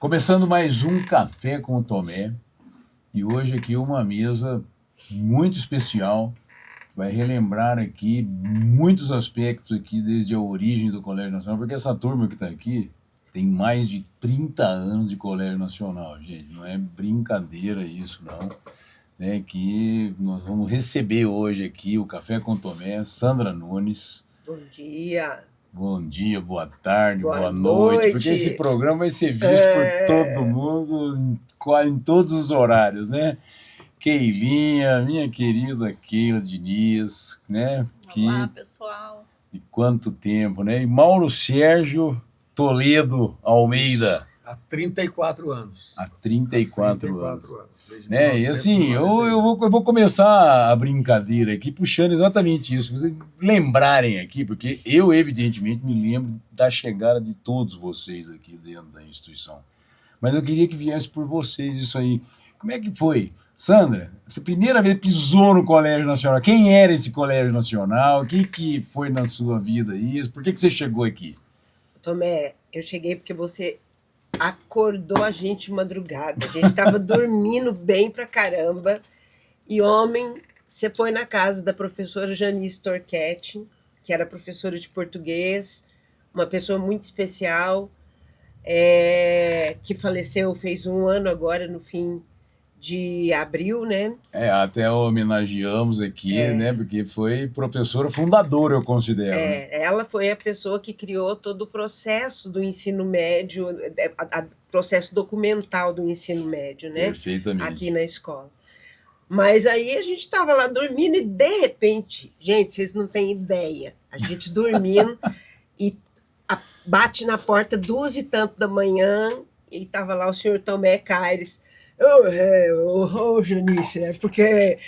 Começando mais um Café com o Tomé, e hoje aqui uma mesa muito especial, vai relembrar aqui muitos aspectos aqui desde a origem do Colégio Nacional, porque essa turma que está aqui tem mais de 30 anos de Colégio Nacional, gente, não é brincadeira isso não, né? Que nós vamos receber hoje aqui o Café com o Tomé, Sandra Nunes. Bom dia. Bom dia, boa tarde, Boa noite, porque noite. esse programa vai ser visto por todo mundo, em todos os horários, né? Keilinha, minha querida Keila Diniz, né? Olá, pessoal. E quanto tempo, né? E Mauro Sérgio Toledo Almeida. Há 34 anos. Há 34 anos. Desde Né? E assim, eu vou começar a brincadeira aqui puxando exatamente isso, pra vocês lembrarem aqui, porque eu, evidentemente, me lembro da chegada de todos vocês aqui dentro da instituição. Mas eu queria que viesse por vocês isso aí. Como é que foi? Sandra, você primeira vez pisou no Colégio Nacional, quem era esse Colégio Nacional? O que foi na sua vida isso? Por que você chegou aqui? Tomé, eu cheguei porque você acordou a gente de madrugada. A gente estava dormindo bem pra caramba. E, homem, você foi na casa da professora Janice Torquetti, que era professora de português, uma pessoa muito especial, que faleceu, fez 1 ano agora, no fim de abril, né? Até homenageamos aqui, né? Porque foi professora fundadora, eu considero. Né? Ela foi a pessoa que criou todo o processo do ensino médio, processo documental do ensino médio, né? Perfeitamente. Aqui na escola. Mas aí a gente estava lá dormindo e, de repente, gente, vocês não têm ideia, a gente dormindo e bate na porta 2 e tanto da manhã e estava lá o senhor Tomé Caires. Janice, porque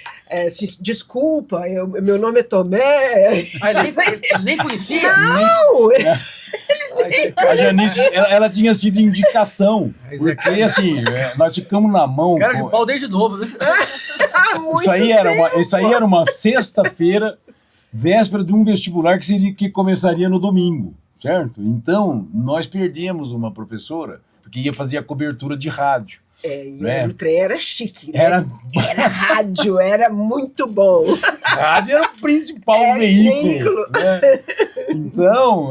desculpa, meu nome é Tomé. Ele nem conhecia? Não! A Janice, ela tinha sido indicação, porque assim, nós ficamos na mão. Cara de pau desde novo, né? Isso aí era uma sexta-feira, véspera de um vestibular que começaria no domingo, certo? Então, nós perdemos uma professora, porque ia fazer a cobertura de rádio. O trem era chique, né? Era rádio, era muito bom. Rádio era o principal veículo. Né? Então,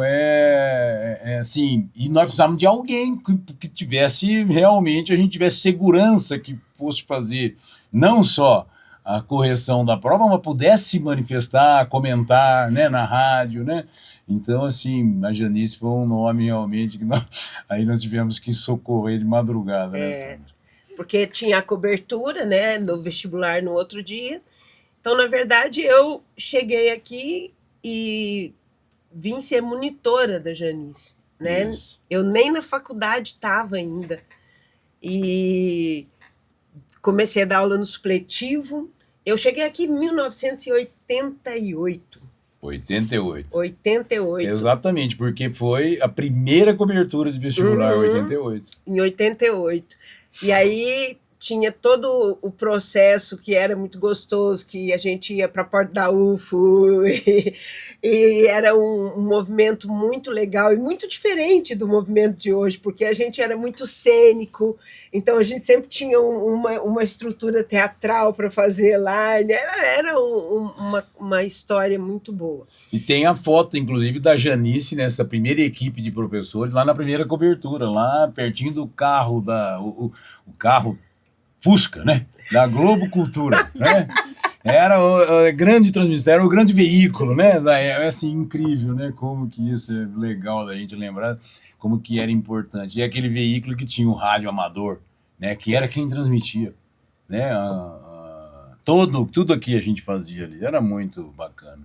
assim, e nós precisávamos de alguém que tivesse, realmente, a gente tivesse segurança que fosse fazer não só a correção da prova, mas pudesse se manifestar, comentar, né, na rádio, né? Então, assim, a Janice foi um nome realmente que aí nós tivemos que socorrer de madrugada, né, Sandra? Porque tinha a cobertura, né, no vestibular no outro dia. Então, na verdade, eu cheguei aqui e vim ser monitora da Janice, né? Isso. Eu nem na faculdade estava ainda. E comecei a dar aula no supletivo. Eu cheguei aqui em 1988. 88. Exatamente, porque foi a primeira cobertura de vestibular, 88. Em 88. E aí tinha todo o processo que era muito gostoso, que a gente ia para a porta da UFO, e era um movimento muito legal e muito diferente do movimento de hoje, porque a gente era muito cênico, então a gente sempre tinha uma estrutura teatral para fazer lá, era uma história muito boa. E tem a foto, inclusive, da Janice nessa primeira equipe de professores, lá na primeira cobertura, lá pertinho do carro, o carro Fusca, né? Da Globo Cultura, né? Era a grande transmissão, era o grande veículo, né? É assim, incrível, né? Como que isso é legal da gente lembrar, como que era importante. E aquele veículo que tinha o rádio amador, né? Que era quem transmitia, né? Tudo aqui a gente fazia ali, era muito bacana.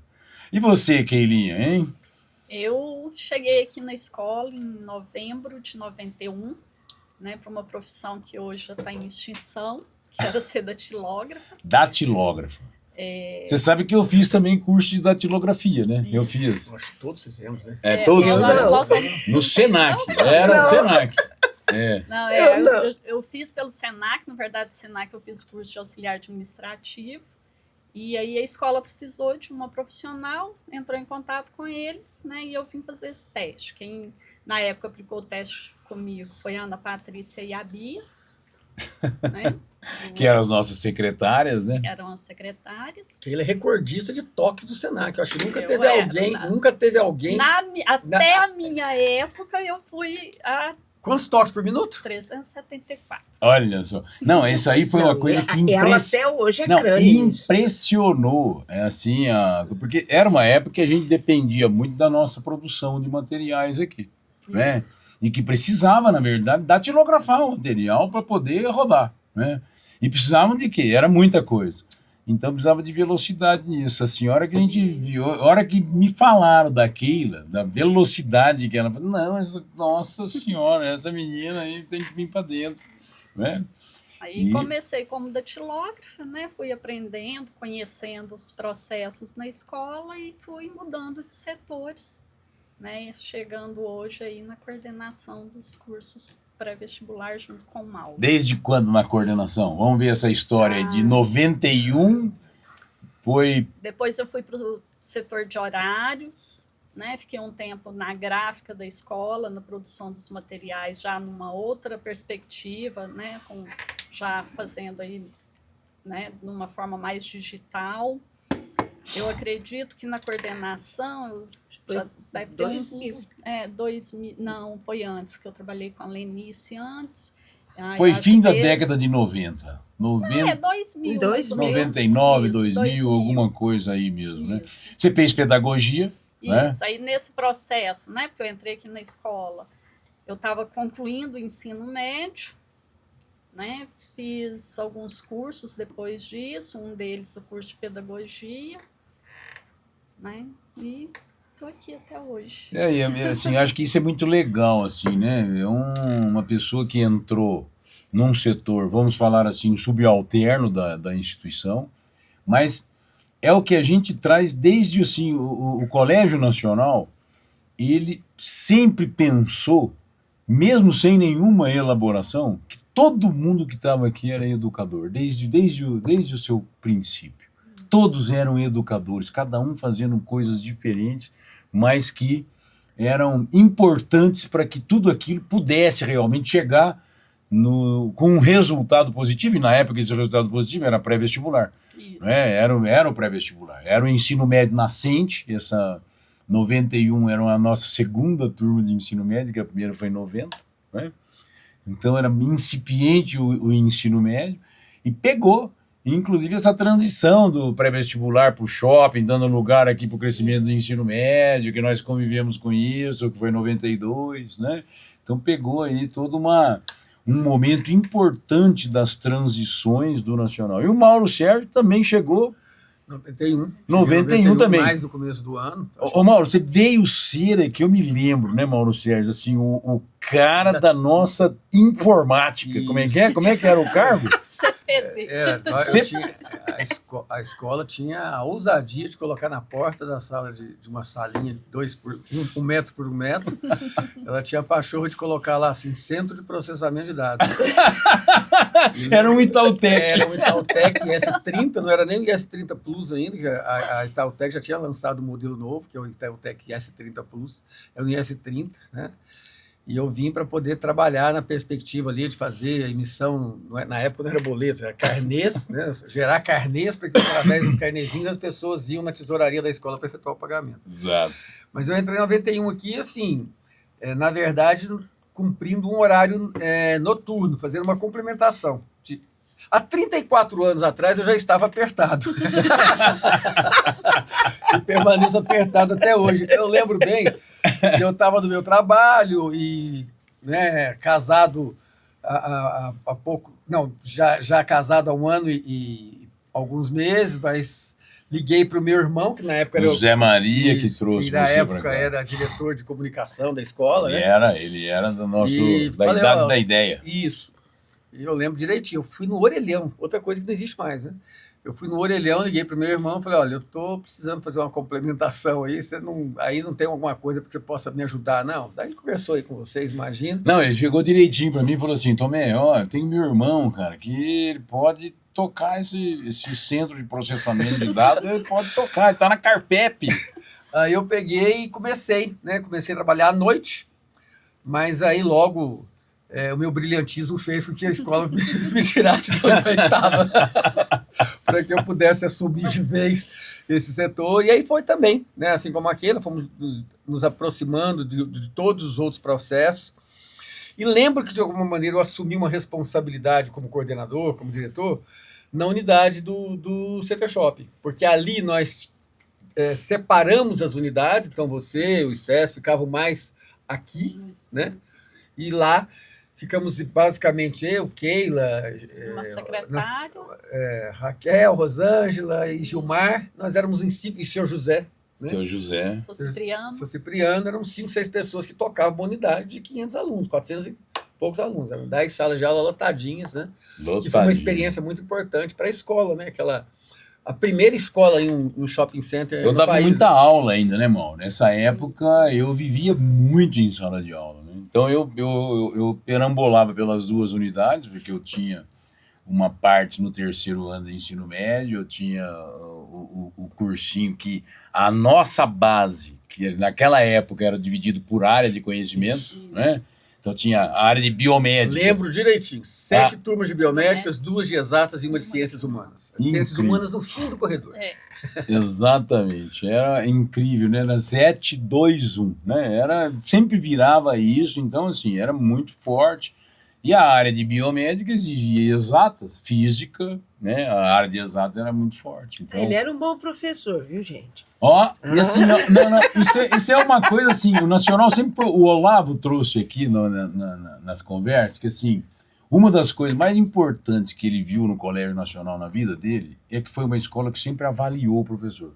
E você, Keilinha, hein? Eu cheguei aqui na escola em novembro de 91, né, para uma profissão que hoje já está em extinção, que era ser datilógrafa. Datilógrafa. Você sabe que eu fiz também curso de datilografia, né? Isso. Eu fiz. Acho que todos fizemos, né? Todos. No Senac. Era o Senac. Eu fiz pelo Senac, na verdade, no Senac eu fiz curso de auxiliar administrativo, E aí a escola precisou de uma profissional, entrou em contato com eles, né? E eu vim fazer esse teste. Quem na época aplicou o teste comigo foi a Ana Patrícia e a Bia, né? Que eram as nossas secretárias, né? Eram as secretárias. Que ele é recordista de toques do Senac. Eu acho que nunca Eu teve era, alguém, na- nunca teve alguém. Até a minha época eu fui a Quantos toques por minuto? 374. Olha só. Não, isso aí foi uma coisa que Ela até hoje é Não, crânio. Isso. impressionou. É assim, porque era uma época que a gente dependia muito da nossa produção de materiais aqui, né? E que precisava, na verdade, datilografar o material para poder rodar, né? E precisavam de quê? Era muita coisa. Então precisava de velocidade nisso. Assim, a hora que a gente viu, a hora que me falaram daquilo, da velocidade que ela falou, não, nossa senhora, essa menina aí tem que vir para dentro, né? Aí comecei como datilógrafa, né? Fui aprendendo, conhecendo os processos na escola e fui mudando de setores, né? Chegando hoje aí na coordenação dos cursos pré-vestibular junto com o Mauro. Desde quando na coordenação? Vamos ver essa história aí. De 91 foi... Depois eu fui para o setor de horários, né? Fiquei um tempo na gráfica da escola, na produção dos materiais, já numa outra perspectiva, né? Já fazendo aí, né? Numa forma mais digital. Eu acredito que na coordenação já deve ter 2000. 2000. Não, foi antes, que eu trabalhei com a Lenice antes. Aí Foi às fim da vezes- década de 90. 90 2000. 2000, mais ou menos. 99, Isso, 2000, alguma coisa aí mesmo, né? Isso. Você fez pedagogia, né? Isso, aí nesse processo, né, porque eu entrei aqui na escola, eu estava concluindo o ensino médio, né, fiz alguns cursos depois disso, um deles o curso de pedagogia, né, e estou aqui até hoje. E assim, acho que isso é muito legal, assim, né? É uma pessoa que entrou num setor, vamos falar assim, subalterno da instituição, mas é o que a gente traz desde assim, o Colégio Nacional, ele sempre pensou, mesmo sem nenhuma elaboração, que todo mundo que estava aqui era educador, desde o seu princípio. Todos eram educadores, cada um fazendo coisas diferentes, mas que eram importantes para que tudo aquilo pudesse realmente chegar com um resultado positivo, e na época esse resultado positivo era pré-vestibular. Isso. Né? Era o pré-vestibular, era o ensino médio nascente, essa 91 era a nossa segunda turma de ensino médio, que a primeira foi em 90, né? Então era incipiente o ensino médio, e pegou, inclusive, essa transição do pré-vestibular para o shopping, dando lugar aqui para o crescimento do ensino médio, que nós convivemos com isso, que foi em 92, né? Então pegou aí todo um momento importante das transições do Nacional. E o Mauro Sérgio também chegou 91. 91 também. Mais no começo do ano. Ô Mauro, você veio ser aqui, eu me lembro, né, Mauro Sérgio, assim, o cara da nossa informática. Como é que é? Como é que era o cargo? CPD. A escola tinha a ousadia de colocar na porta da sala de uma salinha de 1 metro por 1 metro. Ela tinha a pachorra de colocar lá assim, Centro de Processamento de Dados. Era um Itautec. Era um Itautec S30, não era nem o S30 Plus ainda, que a Itautec já tinha lançado um modelo novo, que é o Itautec S30 Plus, é o S30, né? E eu vim para poder trabalhar na perspectiva ali de fazer a emissão, na época não era boleto, era carnês, né? Gerar carnês, porque através dos carnezinhos as pessoas iam na tesouraria da escola para efetuar o pagamento. Exato. Mas eu entrei em 91 aqui, assim, na verdade, cumprindo um horário noturno, fazendo uma complementação. Há 34 anos atrás eu já estava apertado. E permaneço apertado até hoje. Eu lembro bem que eu estava no meu trabalho e, né, casado há pouco... Não, já casado há 1 ano e alguns meses, mas liguei para o meu irmão, que na época era... O Zé Maria que Isso, trouxe que na você para época cá. era diretor de comunicação da escola, né? Ele era do nosso, E da falei, idade ó, da ideia. Isso. E eu lembro direitinho, eu fui no orelhão, outra coisa que não existe mais, né? Eu fui no orelhão, liguei para o meu irmão, falei, olha, eu estou precisando fazer uma complementação aí, aí não tem alguma coisa que você possa me ajudar, não? Daí ele conversou aí com vocês, imagina. Não, ele chegou direitinho para mim e falou assim, Tomé, ó, eu tenho meu irmão, cara, que ele pode tocar esse centro de processamento de dados, ele pode tocar, ele está na Carpep. Aí eu peguei e comecei, né? Comecei a trabalhar à noite, mas aí logo o meu brilhantismo fez com que a escola me tirasse de onde eu estava, para que eu pudesse assumir de vez esse setor. E aí foi também, né? Assim como aquele, fomos nos aproximando de todos os outros processos. E lembro que, de alguma maneira, eu assumi uma responsabilidade como coordenador, como diretor, na unidade do CT Shop, porque ali nós separamos as unidades, então você, o Stés, ficavam mais aqui, né? E lá ficamos basicamente eu, Keila, Uma secretária, Raquel, Rosângela e Gilmar, nós éramos em 5, e o senhor José, né? Seu José. Sou Cipriano, eram 5, 6 pessoas que tocavam uma unidade de 500 alunos, 400 e poucos alunos, eram 10 salas de aula lotadinhas, né? Que foi uma experiência muito importante para a escola, né? A primeira escola em um shopping center Eu no dava país. muita aula ainda, né, irmão? Nessa época eu vivia muito em sala de aula, né? Então eu perambolava pelas 2 unidades, porque eu tinha uma parte no 3º ano de ensino médio, eu tinha o cursinho que a nossa base, que naquela época era dividido por área de conhecimento, Isso. né? Então tinha a área de biomédicas. Lembro direitinho. 7 turmas de biomédicas, 2 de exatas e uma de ciências humanas. Ciências humanas no fim do corredor. Exatamente. Era incrível, né? Era 7, 2, 1, né? Sempre virava isso, então assim, era muito forte. E a área de biomédica exigia exatas, física, né? A área de exatas era muito forte. Então, Ele era um bom professor, viu, gente? e assim, isso é uma coisa assim, o Nacional sempre o Olavo trouxe aqui nas conversas, que assim, uma das coisas mais importantes que ele viu no Colégio Nacional na vida dele é que foi uma escola que sempre avaliou o professor.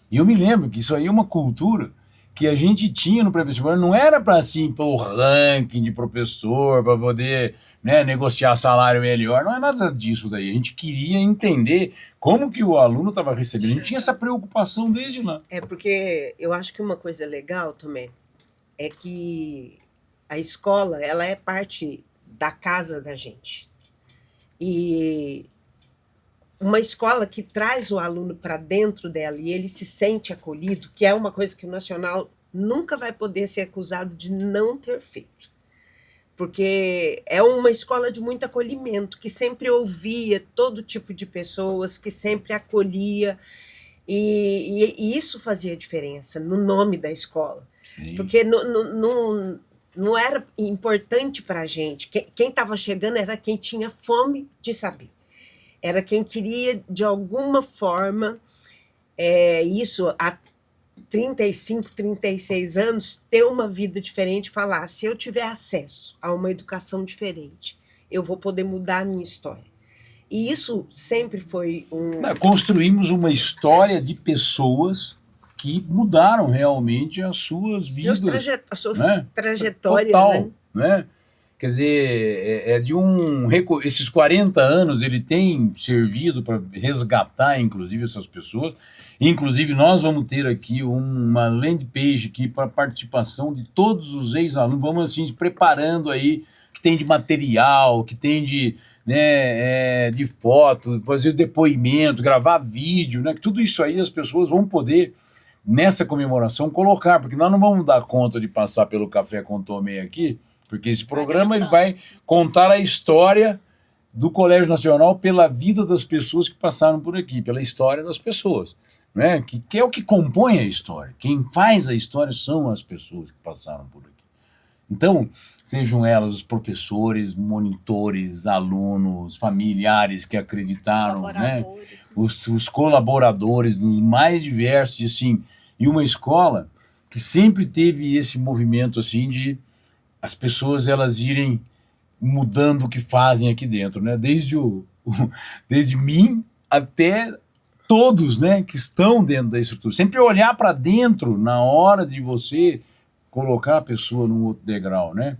E eu me lembro que isso aí é uma cultura que a gente tinha no pré-vestibular, não era para assim, o ranking de professor, para poder, né, negociar salário melhor, não é nada disso daí. A gente queria entender como que o aluno estava recebendo. A gente tinha essa preocupação desde lá. Porque eu acho que uma coisa legal também é que a escola, ela é parte da casa da gente. E uma escola que traz o aluno para dentro dela e ele se sente acolhido, que é uma coisa que o Nacional nunca vai poder ser acusado de não ter feito. Porque é uma escola de muito acolhimento, que sempre ouvia todo tipo de pessoas, que sempre acolhia, e isso fazia diferença no nome da escola. Sim. Porque não era importante para a gente. Quem estava chegando era quem tinha fome de saber. Era quem queria, de alguma forma, isso há 35, 36 anos, ter uma vida diferente, falar, se eu tiver acesso a uma educação diferente, eu vou poder mudar a minha história. E isso sempre foi Construímos uma história de pessoas que mudaram realmente as suas vidas. As suas né? trajetórias, Total, né? Quer dizer, esses 40 anos ele tem servido para resgatar, inclusive, essas pessoas. Inclusive, nós vamos ter aqui uma landing page aqui para participação de todos os ex-alunos. Vamos assim, preparando aí, que tem de material, que tem de foto, fazer depoimento, gravar vídeo, né? Tudo isso aí as pessoas vão poder, nessa comemoração, colocar, porque nós não vamos dar conta de passar pelo Café com Tomé aqui, porque esse programa ele vai contar a história do Colégio Nacional pela vida das pessoas que passaram por aqui, pela história das pessoas, né? Que é o que compõe a história. Quem faz a história são as pessoas que passaram por aqui. Então, sejam elas os professores, monitores, alunos, familiares que acreditaram, né? Os colaboradores, os mais diversos, assim, e uma escola que sempre teve esse movimento assim de as pessoas elas irem mudando o que fazem aqui dentro, né? Desde mim até todos, né, que estão dentro da estrutura. Sempre olhar para dentro na hora de você colocar a pessoa num outro degrau, né?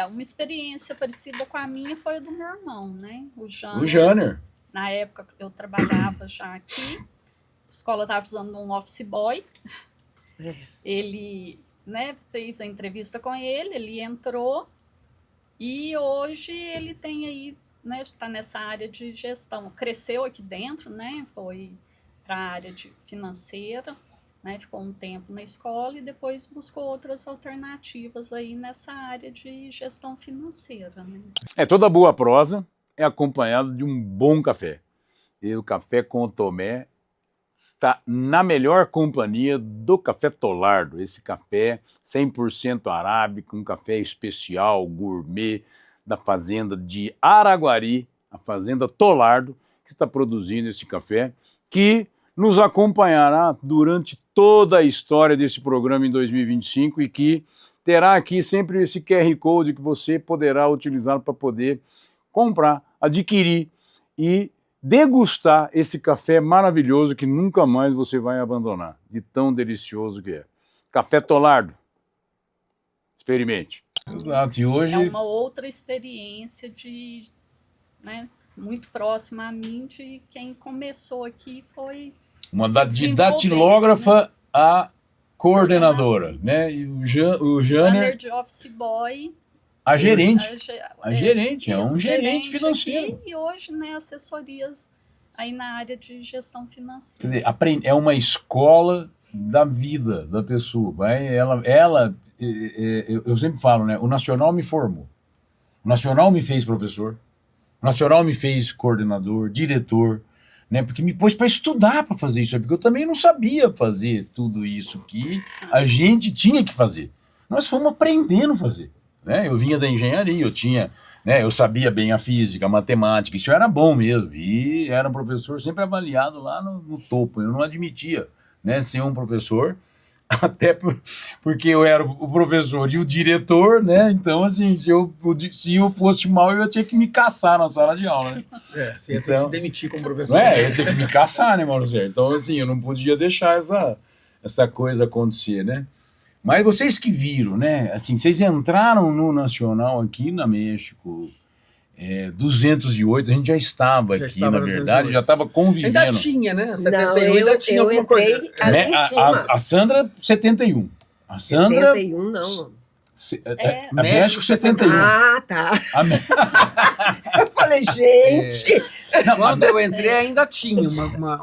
Uma experiência parecida com a minha foi a do meu irmão, né? O Jânio. Na época eu trabalhava já aqui, a escola estava precisando de um office boy. Ele, né, fez a entrevista com ele entrou e hoje ele tem aí, né, está nessa área de gestão. Cresceu aqui dentro, né, foi para a área financeira, né, ficou um tempo na escola e depois buscou outras alternativas aí nessa área de gestão financeira. Né? Toda boa prosa é acompanhada de um bom café. E o Café com o Tomé está na melhor companhia do Café Tolardo. Esse café 100% arábico, um café especial, gourmet, da fazenda de Araguari, a fazenda Tolardo, que está produzindo esse café, que nos acompanhará durante toda a história desse programa em 2025 e que terá aqui sempre esse QR Code que você poderá utilizar para poder comprar, adquirir e degustar esse café maravilhoso que nunca mais você vai abandonar, de tão delicioso que é. Café Tolardo. Experimente. Exato, e hoje... É uma outra experiência né, muito próxima a mim, de quem começou aqui foi... de datilógrafa, né, a coordenadora, né? E o Jânner de office boy. A gerente. É um gerente financeiro. Aqui, e hoje, né, assessorias aí na área de gestão financeira. Quer dizer, é uma escola da vida da pessoa. Eu sempre falo, né? O Nacional me formou. O Nacional me fez professor. O Nacional me fez coordenador, diretor. Né, porque me pôs para estudar para fazer isso, porque eu também não sabia fazer tudo isso que a gente tinha que fazer. Nós fomos aprendendo a fazer. Né? Eu vinha da engenharia, eu sabia bem a física, a matemática, isso era bom mesmo. E era um professor sempre avaliado lá no topo. Eu não admitia, né, ser um professor, até porque eu era o professor e o diretor, né? Então, assim, se eu fosse mal, eu tinha que me caçar na sala de aula, né? Você ia ter que se demitir como professor. Eu ia ter que me caçar, né, Mauro Zé? Então, assim, eu não podia deixar essa coisa acontecer, né? Mas vocês que viram, né? Assim, vocês entraram no Nacional aqui na México... 208, a gente já estava aqui, na verdade, já estava convivendo. Ainda tinha, né? 71 não, ainda tinha alguma coisa. Né? A Sandra, 71. A Sandra... 71, não. A México, 71. Ah, tá. Eu falei, gente... Quando eu entrei, ainda tinha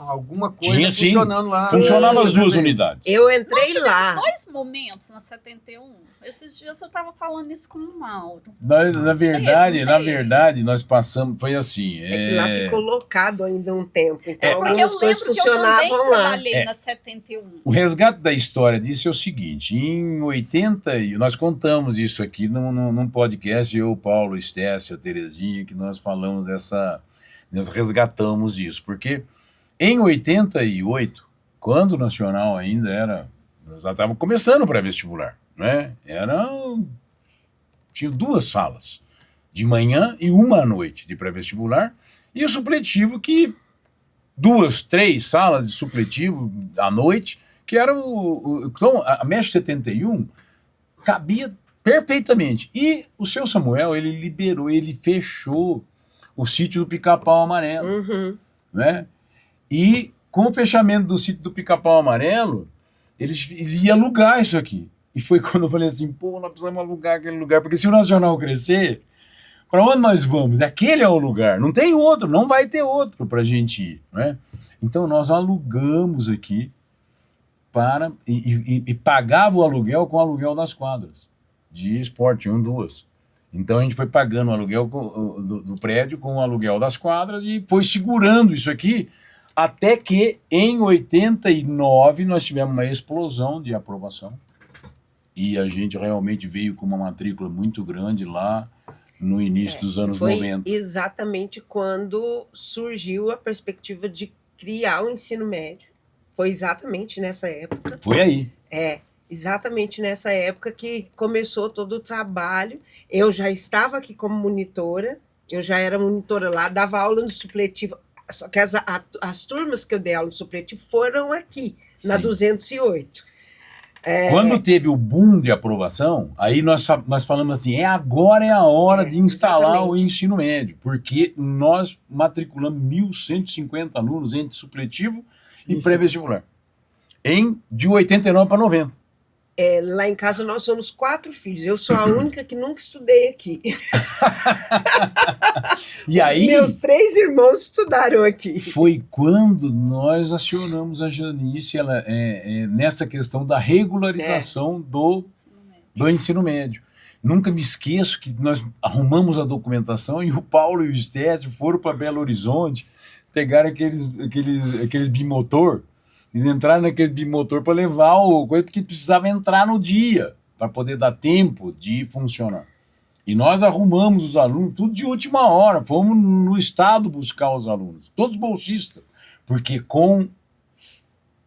alguma coisa funcionando lá. Funcionavam as duas unidades. Eu entrei lá. Dois momentos na 71. Esses dias eu estava falando isso com o Mauro. Na verdade, nós passamos, foi assim... que lá ficou locado ainda um tempo, então algumas coisas funcionavam lá. Trabalhei na 71. O resgate da história disso é o seguinte, em 80, nós contamos isso aqui num podcast, eu, Paulo, Estécio, a Terezinha, que nós falamos nós resgatamos isso, porque em 88, quando o Nacional ainda era... Nós já estávamos começando o pré-vestibular, né? Tinha 2 salas, de manhã e 1 à noite de pré-vestibular, e o supletivo que 2, 3 salas de supletivo à noite, que era então, a México 71 cabia perfeitamente. E o seu Samuel, ele fechou o sítio do Pica-Pau Amarelo, né? E com o fechamento do sítio do Pica-Pau Amarelo, ele ia alugar isso aqui. E foi quando eu falei assim, nós precisamos alugar aquele lugar, porque se o Nacional crescer, para onde nós vamos? Aquele é o lugar, não tem outro, não vai ter outro para a gente ir, né? Então nós alugamos aqui e pagava o aluguel com o aluguel das quadras de esporte, 1, 2. Então a gente foi pagando o aluguel do prédio com o aluguel das quadras e foi segurando isso aqui, até que em 89 nós tivemos uma explosão de aprovação. E a gente realmente veio com uma matrícula muito grande lá no início dos anos 90. Foi exatamente quando surgiu a perspectiva de criar o ensino médio. Foi exatamente nessa época. Foi aí. Exatamente nessa época que começou todo o trabalho. Eu já estava aqui como monitora, eu já era monitora lá, dava aula no supletivo, só que as turmas que eu dei aula no supletivo foram aqui, na 208. Quando teve o boom de aprovação, aí nós falamos assim, agora é a hora de instalar exatamente o ensino médio, porque nós matriculamos 1.150 alunos entre supletivo e pré-vestibular, de 89 para 90. Lá em casa nós somos 4 filhos, eu sou a única que nunca estudei aqui. E aí, meus 3 irmãos estudaram aqui. foi quando nós acionamos a Janice nessa questão da regularização do ensino médio. Nunca me esqueço que nós arrumamos a documentação e o Paulo e o Estécio foram para Belo Horizonte, pegaram aqueles bimotor, eles entraram naquele bimotor para levar o coisa, porque precisava entrar no dia, para poder dar tempo de funcionar. E nós arrumamos os alunos, tudo de última hora, fomos no estado buscar os alunos, todos bolsistas, porque com o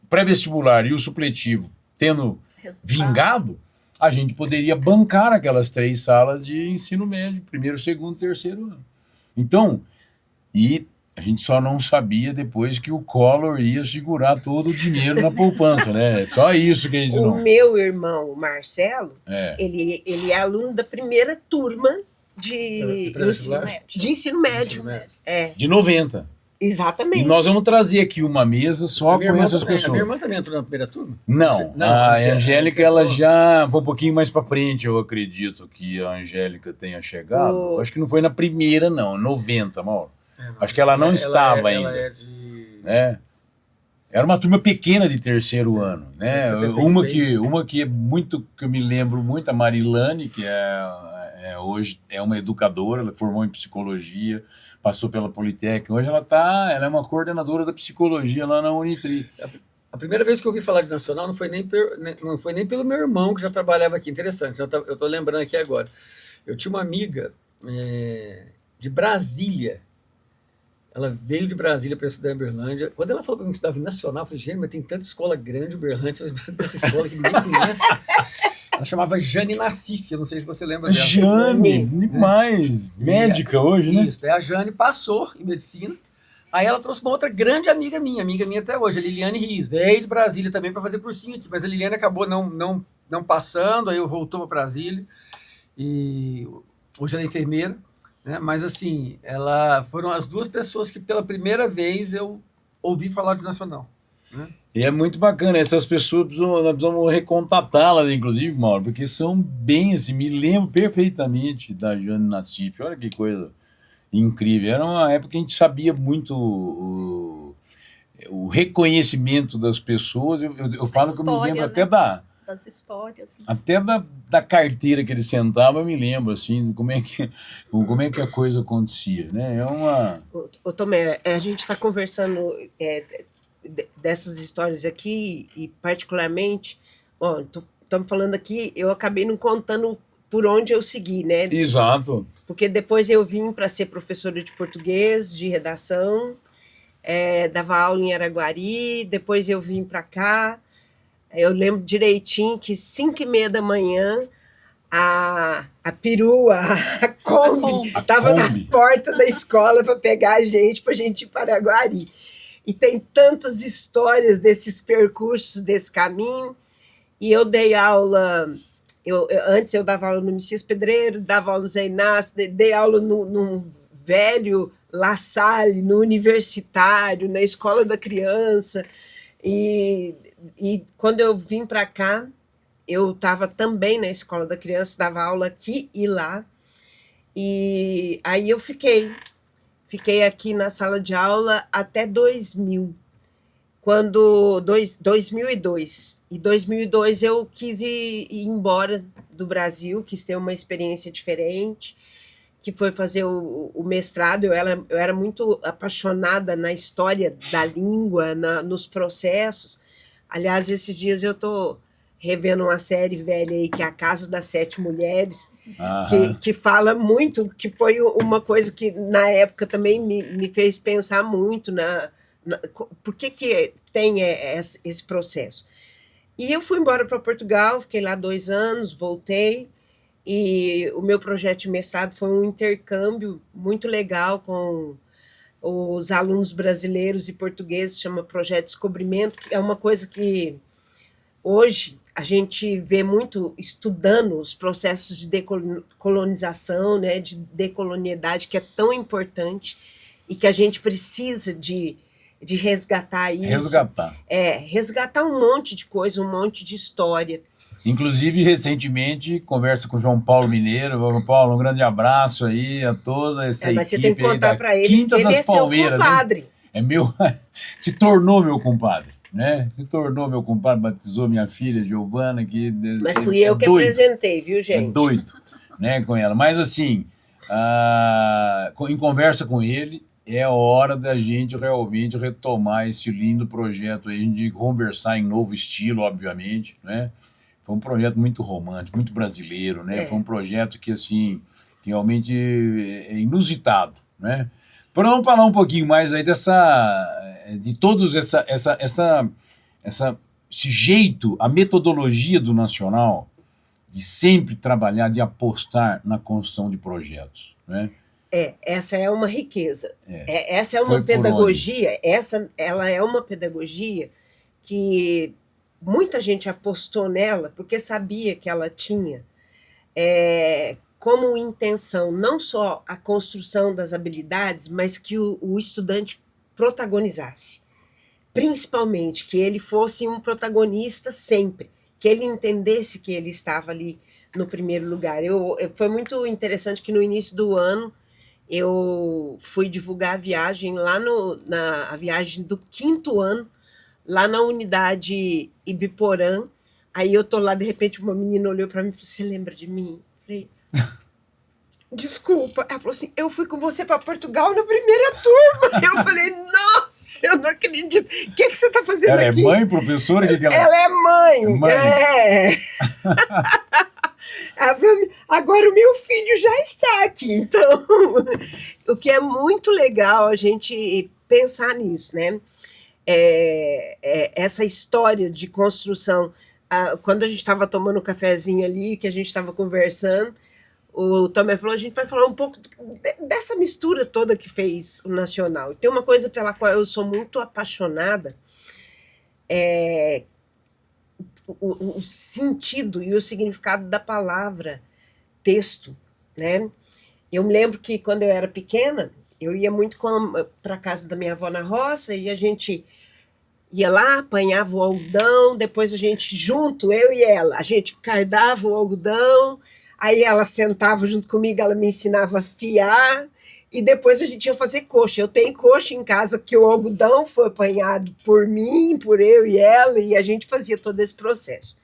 pré-vestibular e o supletivo tendo vingado, a gente poderia bancar aquelas 3 salas de ensino médio, primeiro, segundo, terceiro ano. Então, e a gente só não sabia depois que o Collor ia segurar todo o dinheiro na poupança, né? Só isso que a gente não... O meu irmão, Marcelo, É. ele é aluno da primeira turma de ensino médio. É, De 90. exatamente. E nós vamos trazer aqui uma mesa só com essas A minha pessoas. irmã também entrou na primeira turma? Não, a Angélica, ela já foi um pouquinho mais para frente, eu acredito que a Angélica tenha chegado. Acho que não foi na primeira, não, 90, Mauro. Acho que ela não estava ainda. Ela é de... Né? Era uma turma pequena de terceiro ano, né? 76. Uma que é muito, que eu me lembro muito, a Marilane, que hoje é uma educadora, ela formou em psicologia, passou pela Politécnica, hoje ela é uma coordenadora da psicologia lá na Unitri. A primeira vez que eu ouvi falar de nacional não foi nem pelo meu irmão, que já trabalhava aqui. Interessante, eu tô lembrando aqui agora. Eu tinha uma amiga de Brasília. Ela veio de Brasília para estudar em Uberlândia. Quando ela falou para mim que estudava em nacional, eu falei, gente, mas tem tanta escola grande em Uberlândia, você vai estudar nessa escola que ninguém conhece. Ela chamava Jane Nassif, eu não sei se você lembra dela. Jane, demais. Médica hoje, né? Isso, daí a Jane passou em medicina. Aí ela trouxe uma outra grande amiga minha até hoje, a Liliane Riz. Veio de Brasília também para fazer cursinho aqui, mas a Liliane acabou não passando, aí eu voltou para Brasília. E hoje ela é enfermeira, né? Mas assim, foram as 2 pessoas que pela primeira vez eu ouvi falar de nacional. Né? E é muito bacana, essas pessoas nós precisamos recontatá-las, inclusive, Mauro, porque são bem assim, me lembro perfeitamente da Jane Nassif, olha que coisa incrível. Era uma época que a gente sabia muito o reconhecimento das pessoas. Eu falo que eu me lembro, né? Das histórias. Né? Até da carteira que ele sentava, eu me lembro, assim, como é que a coisa acontecia, né? Ô, Tomé, a gente está conversando dessas histórias aqui, e particularmente, estamos falando aqui, eu acabei não contando por onde eu segui, né? Exato. Porque depois eu vim para ser professora de português, de redação, dava aula em Araguari, depois eu vim para cá. Eu lembro direitinho que 5h30 da manhã, a perua, a Kombi, estava na porta da escola para pegar a gente ir para Araguari. E tem tantas histórias desses percursos, desse caminho. E eu dei aula... Antes eu dava aula no Messias Pedreiro, dava aula no Zé Inácio, dei aula no velho La Salle, no universitário, na escola da criança. E quando eu vim para cá, eu estava também na escola da criança, dava aula aqui e lá. E aí eu fiquei aqui na sala de aula até 2000. 2002. Em 2002 eu quis ir embora do Brasil, quis ter uma experiência diferente, que foi fazer o mestrado. Eu era muito apaixonada na história da língua, nos processos. Aliás, esses dias eu estou revendo uma série velha aí, que é A Casa das 7 Mulheres, que fala muito, que foi uma coisa que na época também me fez pensar muito por que tem esse processo. E eu fui embora para Portugal, fiquei lá 2 anos, voltei, e o meu projeto de mestrado foi um intercâmbio muito legal com os alunos brasileiros e portugueses, chama Projeto Descobrimento, que é uma coisa que hoje a gente vê muito estudando os processos de decolonização, né, de decolonialidade, que é tão importante e que a gente precisa de resgatar isso. Resgatar. Resgatar um monte de coisa, um monte de história. Inclusive, recentemente, conversa com o João Paulo Mineiro. João Paulo, um grande abraço aí a toda essa Mas equipe. você tem que contar para eles que ele é seu compadre. Né? É meu, se tornou meu compadre, né? Se tornou meu compadre, batizou minha filha, Giovana, que... Mas fui eu que apresentei, viu, gente? É doido, né, com ela. Mas, assim, em conversa com ele, é hora da gente realmente retomar esse lindo projeto aí, de conversar em novo estilo, obviamente, né? Foi um projeto muito romântico, muito brasileiro, né? Foi um projeto que, assim, realmente é inusitado, né? Para vamos falar um pouquinho mais aí de todos esse jeito, a metodologia do Nacional de sempre trabalhar, de apostar na construção de projetos, né? Essa é uma riqueza. Essa é uma pedagogia, ela é uma pedagogia que muita gente apostou nela porque sabia que ela tinha como intenção não só a construção das habilidades, mas que o estudante protagonizasse. Principalmente que ele fosse um protagonista sempre, que ele entendesse que ele estava ali no primeiro lugar. Foi muito interessante que no início do ano eu fui divulgar a viagem lá a viagem do 5º ano, lá na unidade Ibiporã. Aí eu tô lá, de repente uma menina olhou para mim e falou: você lembra de mim? Eu falei: desculpa. Ela falou assim: eu fui com você para Portugal na primeira turma. Eu falei: nossa, eu não acredito. O que você está fazendo ela aqui? Ela é mãe, professora? Ela é mãe. Ela falou: agora o meu filho já está aqui. Então, o que é muito legal a gente pensar nisso, né? Essa história de construção. Quando a gente estava tomando um cafezinho ali, que a gente estava conversando, o Tomé falou: a gente vai falar um pouco dessa mistura toda que fez o Nacional. E tem uma coisa pela qual eu sou muito apaixonada, o sentido e o significado da palavra texto, né? Eu me lembro que quando eu era pequena, eu ia muito para a casa da minha avó na roça e a gente ia lá, apanhava o algodão, depois a gente junto, eu e ela, a gente cardava o algodão, aí ela sentava junto comigo, ela me ensinava a fiar, e depois a gente ia fazer coxa. Eu tenho coxa em casa que o algodão foi apanhado por mim, por eu e ela, e a gente fazia todo esse processo.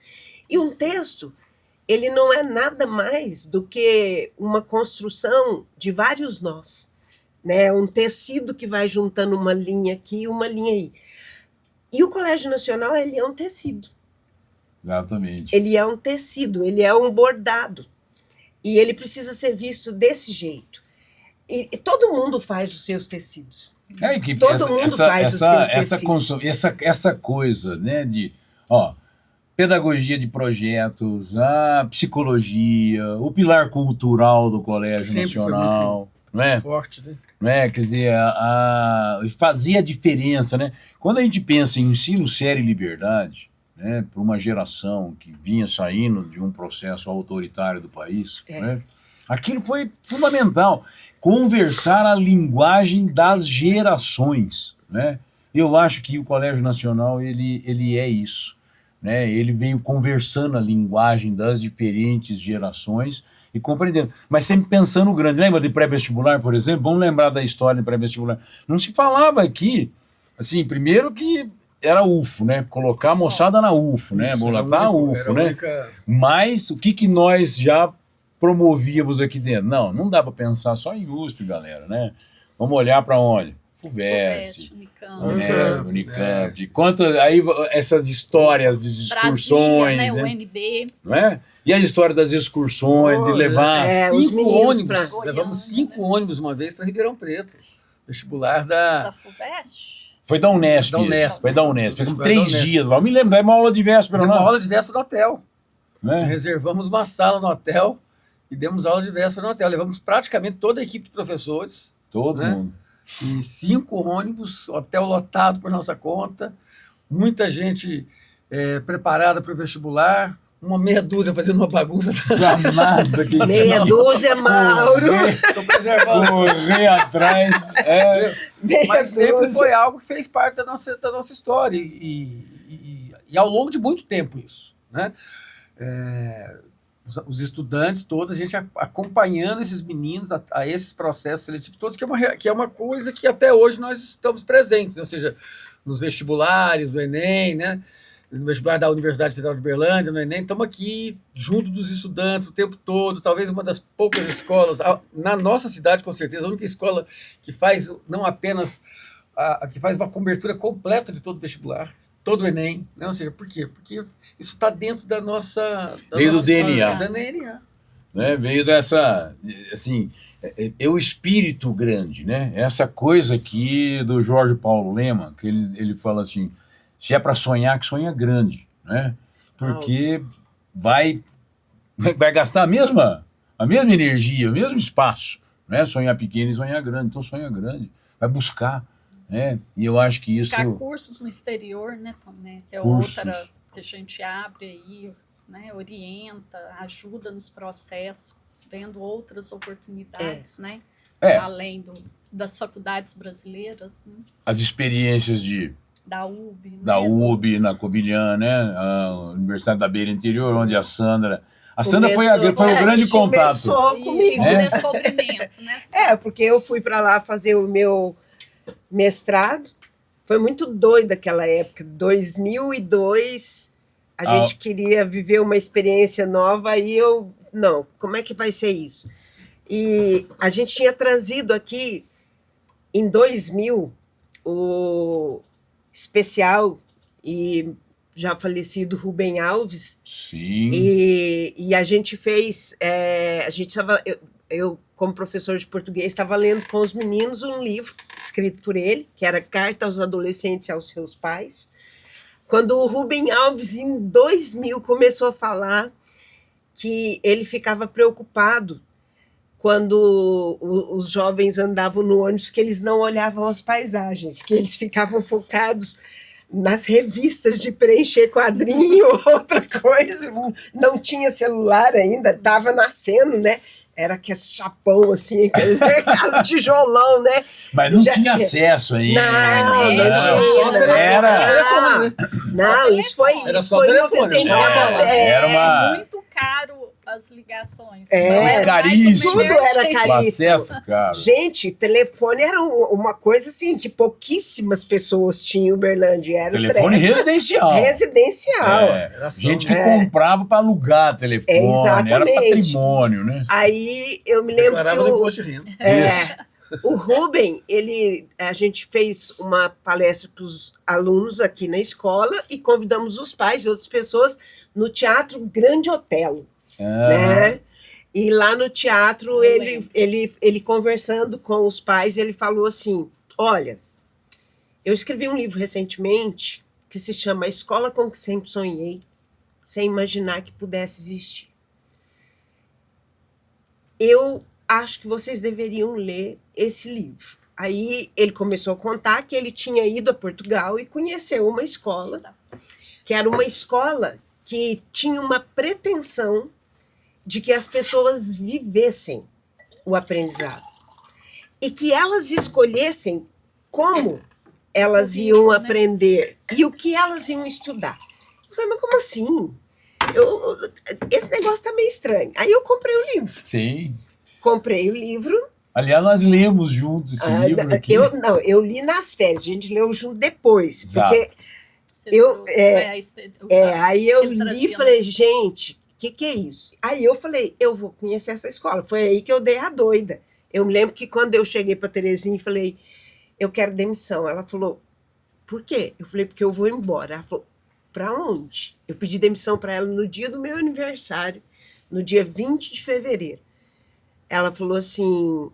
E um texto, ele não é nada mais do que uma construção de vários nós, né? Um tecido que vai juntando uma linha aqui e uma linha aí. E o Colégio Nacional, ele é um tecido. Exatamente. Ele é um tecido, ele é um bordado. E ele precisa ser visto desse jeito. E todo mundo faz os seus tecidos. Todo mundo faz os seus tecidos. Essa coisa, né, de pedagogia de projetos, a psicologia, o pilar cultural do Colégio Nacional, não é? Forte, né? Não é? Quer dizer, fazia diferença, né? Quando a gente pensa em ensino, sério e liberdade, né, para uma geração que vinha saindo de um processo autoritário do país, né, aquilo foi fundamental. Conversar a linguagem das gerações, né? Eu acho que o Colégio Nacional ele é isso, né? Ele veio conversando a linguagem das diferentes gerações e compreendendo, mas sempre pensando grande. Lembra de pré-vestibular, por exemplo? Vamos lembrar da história de pré-vestibular. Não se falava aqui, assim, primeiro que era UFO, né? Colocar a moçada na UFO, né? Botar a UFO, né? Mas o que nós já promovíamos aqui dentro? Não dá para pensar só em USP, galera, né? Vamos olhar para onde? FUVEST, Unicamp. Quanto aí essas histórias de excursões, Brasília, né? UNB. Não é? E a história das excursões, de levar 5 ônibus. Levamos 5 ônibus uma vez para Ribeirão Preto. Vestibular da FUVEST. Foi da Unesp. Foi da Unesp. Ficamos 3 dias lá. Eu me lembro, é uma aula de véspera, não? Uma aula de véspera no hotel. Né? Reservamos uma sala no hotel e demos aula de véspera no hotel. Levamos praticamente toda a equipe de professores. Todo mundo. E 5 ônibus, hotel lotado por nossa conta, muita gente preparada para o vestibular, uma meia dúzia fazendo uma bagunça. Meia dúzia, Mauro. Estou preservando. Correr atrás. Mas sempre foi algo que fez parte da nossa história. E ao longo de muito tempo isso, né? os estudantes todos, a gente acompanhando esses meninos a esses processos seletivos todos, que é uma coisa que até hoje nós estamos presentes, né? Ou seja, nos vestibulares, no Enem, né? No vestibular da Universidade Federal de Berlândia, no Enem, estamos aqui junto dos estudantes o tempo todo, talvez uma das poucas escolas, na nossa cidade, com certeza, a única escola que faz não apenas que faz uma cobertura completa de todo o vestibular, todo o Enem, né? Ou seja, por quê? Porque isso está dentro da nossa... Veio do DNA. Da DNA. Né? Veio dessa, assim, é o espírito grande, né? Essa coisa aqui do Jorge Paulo Lemann, que ele fala assim, se é para sonhar, que sonha grande, né? Porque vai gastar a mesma energia, o mesmo espaço, né? Sonhar pequeno e sonhar grande. Então sonha grande, vai buscar, né? E eu acho que isso... Buscar cursos no exterior, né, também, que é Cursos. outra que a gente abre aí, né, orienta, ajuda nos processos, vendo outras oportunidades, né? Além das faculdades brasileiras, né? As experiências Da UB. Né? da UB, na Cobilhã, né? A Universidade da Beira Interior, onde a Sandra foi o grande contato. Começou comigo. O descobrimento, né? Porque eu fui para lá fazer o meu mestrado. Foi muito doido aquela época. 2002, a gente queria viver uma experiência nova, aí não, como é que vai ser isso? E a gente tinha trazido aqui, em 2000, o especial e já falecido Rubem Alves. Sim. E a gente fez, eu como professor de português, estava lendo com os meninos um livro escrito por ele, que era Carta aos Adolescentes e aos Seus Pais, quando o Rubem Alves, em 2000, começou a falar que ele ficava preocupado quando os jovens andavam no ônibus, que eles não olhavam as paisagens, que eles ficavam focados nas revistas de preencher quadrinho, outra coisa, não tinha celular ainda, estava nascendo, né? Era aquele chapão, assim, aquele tijolão, né? Mas não tinha acesso ainda. Não tinha. Não, isso foi em 99. Era muito caro as ligações. Caríssimo. Tudo era caríssimo. O acesso, cara. Gente, telefone era uma coisa assim que pouquíssimas pessoas tinham em Uberlândia. Era telefone residencial. Residencial. Gente que comprava para alugar telefone. Era patrimônio, né? Aí eu me lembro que o Rubem, a gente fez uma palestra para os alunos aqui na escola e convidamos os pais e outras pessoas no Teatro Grande Otelo. Né? E lá no teatro, ele conversando com os pais, ele falou assim, olha, eu escrevi um livro recentemente que se chama A Escola com que Sempre Sonhei, sem imaginar que pudesse existir. Eu acho que vocês deveriam ler esse livro. Aí ele começou a contar que ele tinha ido a Portugal e conheceu uma escola, que era uma escola que tinha uma pretensão de que as pessoas vivessem o aprendizado e que elas escolhessem como elas iam aprender e o que elas iam estudar. Eu falei, mas como assim? Esse negócio está meio estranho. Aí eu comprei o livro. Sim. Comprei o livro. Aliás, nós lemos juntos esse livro aqui. Eu li nas férias, a gente leu junto depois, Exato. porque aí eu li e falei, gente, o que é isso? Aí eu falei, eu vou conhecer essa escola. Foi aí que eu dei a doida. Eu me lembro que quando eu cheguei para Terezinha e falei, eu quero demissão. Ela falou, por quê? Eu falei, porque eu vou embora. Ela falou, para onde? Eu pedi demissão para ela no dia do meu aniversário, no dia 20 de fevereiro. Ela falou assim,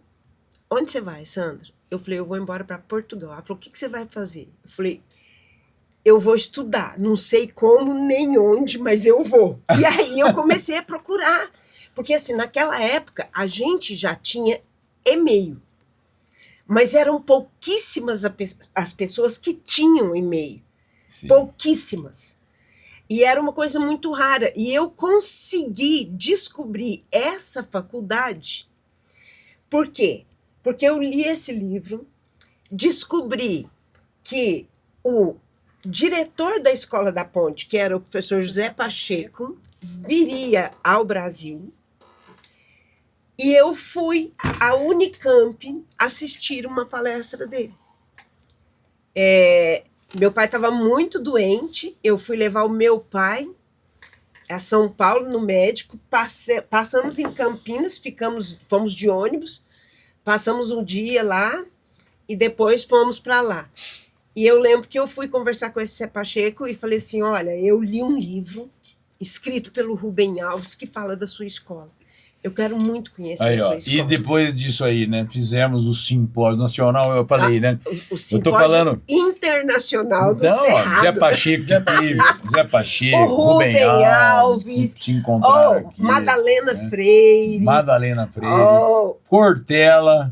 onde você vai, Sandra? Eu falei, eu vou embora para Portugal. Ela falou, o que você vai fazer? Eu falei, eu vou estudar, não sei como nem onde, mas eu vou. E aí eu comecei a procurar, porque assim, naquela época a gente já tinha e-mail, mas eram pouquíssimas as pessoas que tinham e-mail, pouquíssimas. E era uma coisa muito rara, e eu consegui descobrir essa faculdade. Por quê? Porque eu li esse livro, descobri que o diretor da Escola da Ponte, que era o professor José Pacheco, viria ao Brasil e eu fui à Unicamp assistir uma palestra dele. Meu pai estava muito doente, eu fui levar o meu pai a São Paulo no médico, passamos em Campinas, fomos de ônibus, passamos um dia lá e depois fomos para lá. E eu lembro que eu fui conversar com esse Zé Pacheco e falei assim, olha, eu li um livro escrito pelo Rubem Alves que fala da sua escola. Eu quero muito conhecer Aí, a ó, sua escola. e depois disso aí, né? Fizemos o simpósio nacional, eu falei, né? O Eu tô simpósio falando. internacional do Então, ó, Cerrado. Zé Pacheco, Zé Pacheco, O Rubem Alves, se encontraram aqui, Madalena né? Freire, Madalena Freire, oh, Cortella,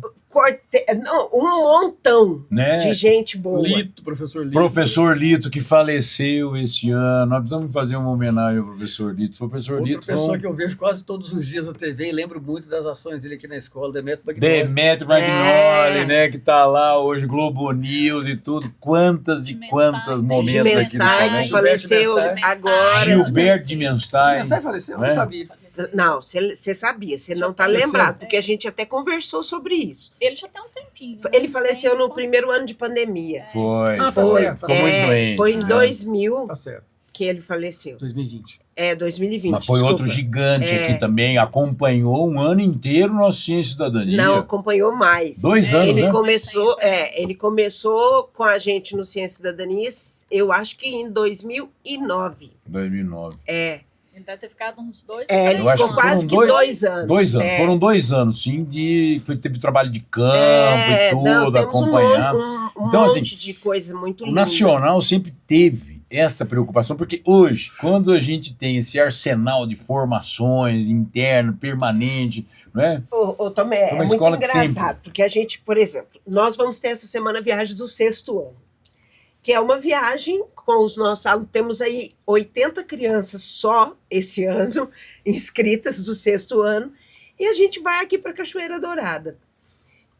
não, um montão né? de gente boa. Lito, professor Lito. Professor Lito, que faleceu esse ano. Nós precisamos fazer uma homenagem ao professor Lito. O professor Outra Lito pessoa que eu vejo quase todos os dias na TV e lembro muito das ações dele aqui na escola, Demetrio Magnoli. Demetrio Magnoli, né? Que tá lá hoje, Globo News e tudo. Quantas e quantas momentos de aqui mensagem, no que faleceu agora. Gilberto de Menstein. Menstein faleceu? Eu né? não sabia. Não, você sabia, você não está faleceu. lembrado, porque a gente até conversou sobre isso. Ele já tem um tempinho. Ele faleceu no primeiro ano de pandemia. Foi. Ah, tá foi. certo, tá Ficou muito É, doente. foi em né? 2000 Tá certo. que ele faleceu. 2020. 2020. Mas foi desculpa. outro gigante aqui também. Acompanhou um ano inteiro nosso Ciência e Cidadania. Não, acompanhou mais. 2 anos, ele né? ele começou com a gente no Ciência e Cidadania, eu acho que em 2009. 2009. Ele deve ter ficado uns 2 Ele Eu acho ficou que quase que foram 2 anos. 2 anos. É. Foram 2 anos, sim, teve trabalho de campo e tudo, não, temos acompanhar. um Então, monte assim, de coisa muito O linda. Nacional sempre teve essa preocupação, porque hoje, quando a gente tem esse arsenal de formações interno, permanente, não é? Ô, Tomé, É uma é muito escola que engraçado, porque a gente, por exemplo, nós vamos ter essa semana a viagem do 6º ano, que é uma viagem com os nossos alunos, temos aí 80 crianças só esse ano, inscritas do 6º ano, e a gente vai aqui para Cachoeira Dourada.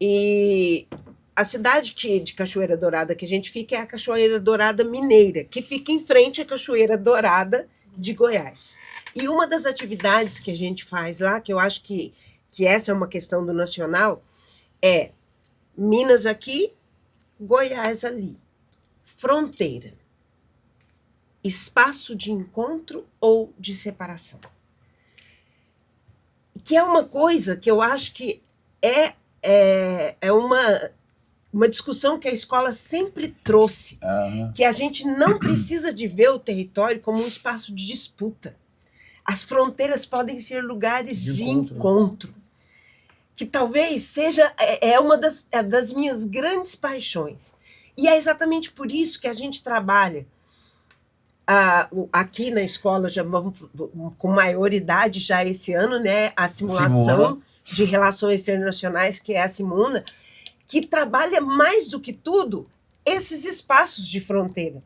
E a cidade de Cachoeira Dourada que a gente fica é a Cachoeira Dourada Mineira, que fica em frente à Cachoeira Dourada de Goiás. E uma das atividades que a gente faz lá, que eu acho que essa é uma questão do Nacional, é Minas aqui, Goiás ali. Fronteira. Espaço de encontro ou de separação. Que é uma coisa que eu acho que é uma discussão que a escola sempre trouxe, que a gente não precisa de ver o território como um espaço de disputa. As fronteiras podem ser lugares de encontro. Que talvez seja uma das minhas grandes paixões. E é exatamente por isso que a gente trabalha aqui na escola, já vamos, com maioridade já esse ano, né, a simulação de relações internacionais, que é a Simuna, que trabalha mais do que tudo esses espaços de fronteira.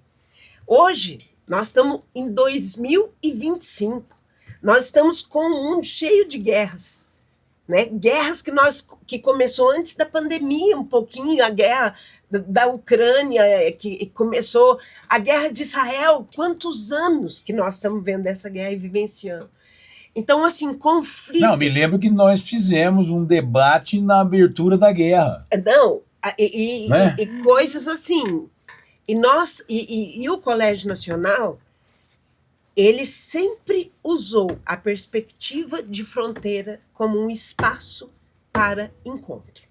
Hoje, nós estamos em 2025, nós estamos com um mundo cheio de guerras, né? Guerras que começou antes da pandemia, um pouquinho, a guerra da Ucrânia, que começou, a guerra de Israel, quantos anos que nós estamos vendo essa guerra e vivenciando. Então, assim, conflitos... Não, me lembro que nós fizemos um debate na abertura da guerra. Não, Né? e coisas assim. E o Colégio Nacional, ele sempre usou a perspectiva de fronteira como um espaço para encontro.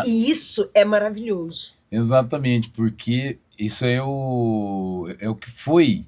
E isso é maravilhoso. Exatamente, porque isso é o que foi,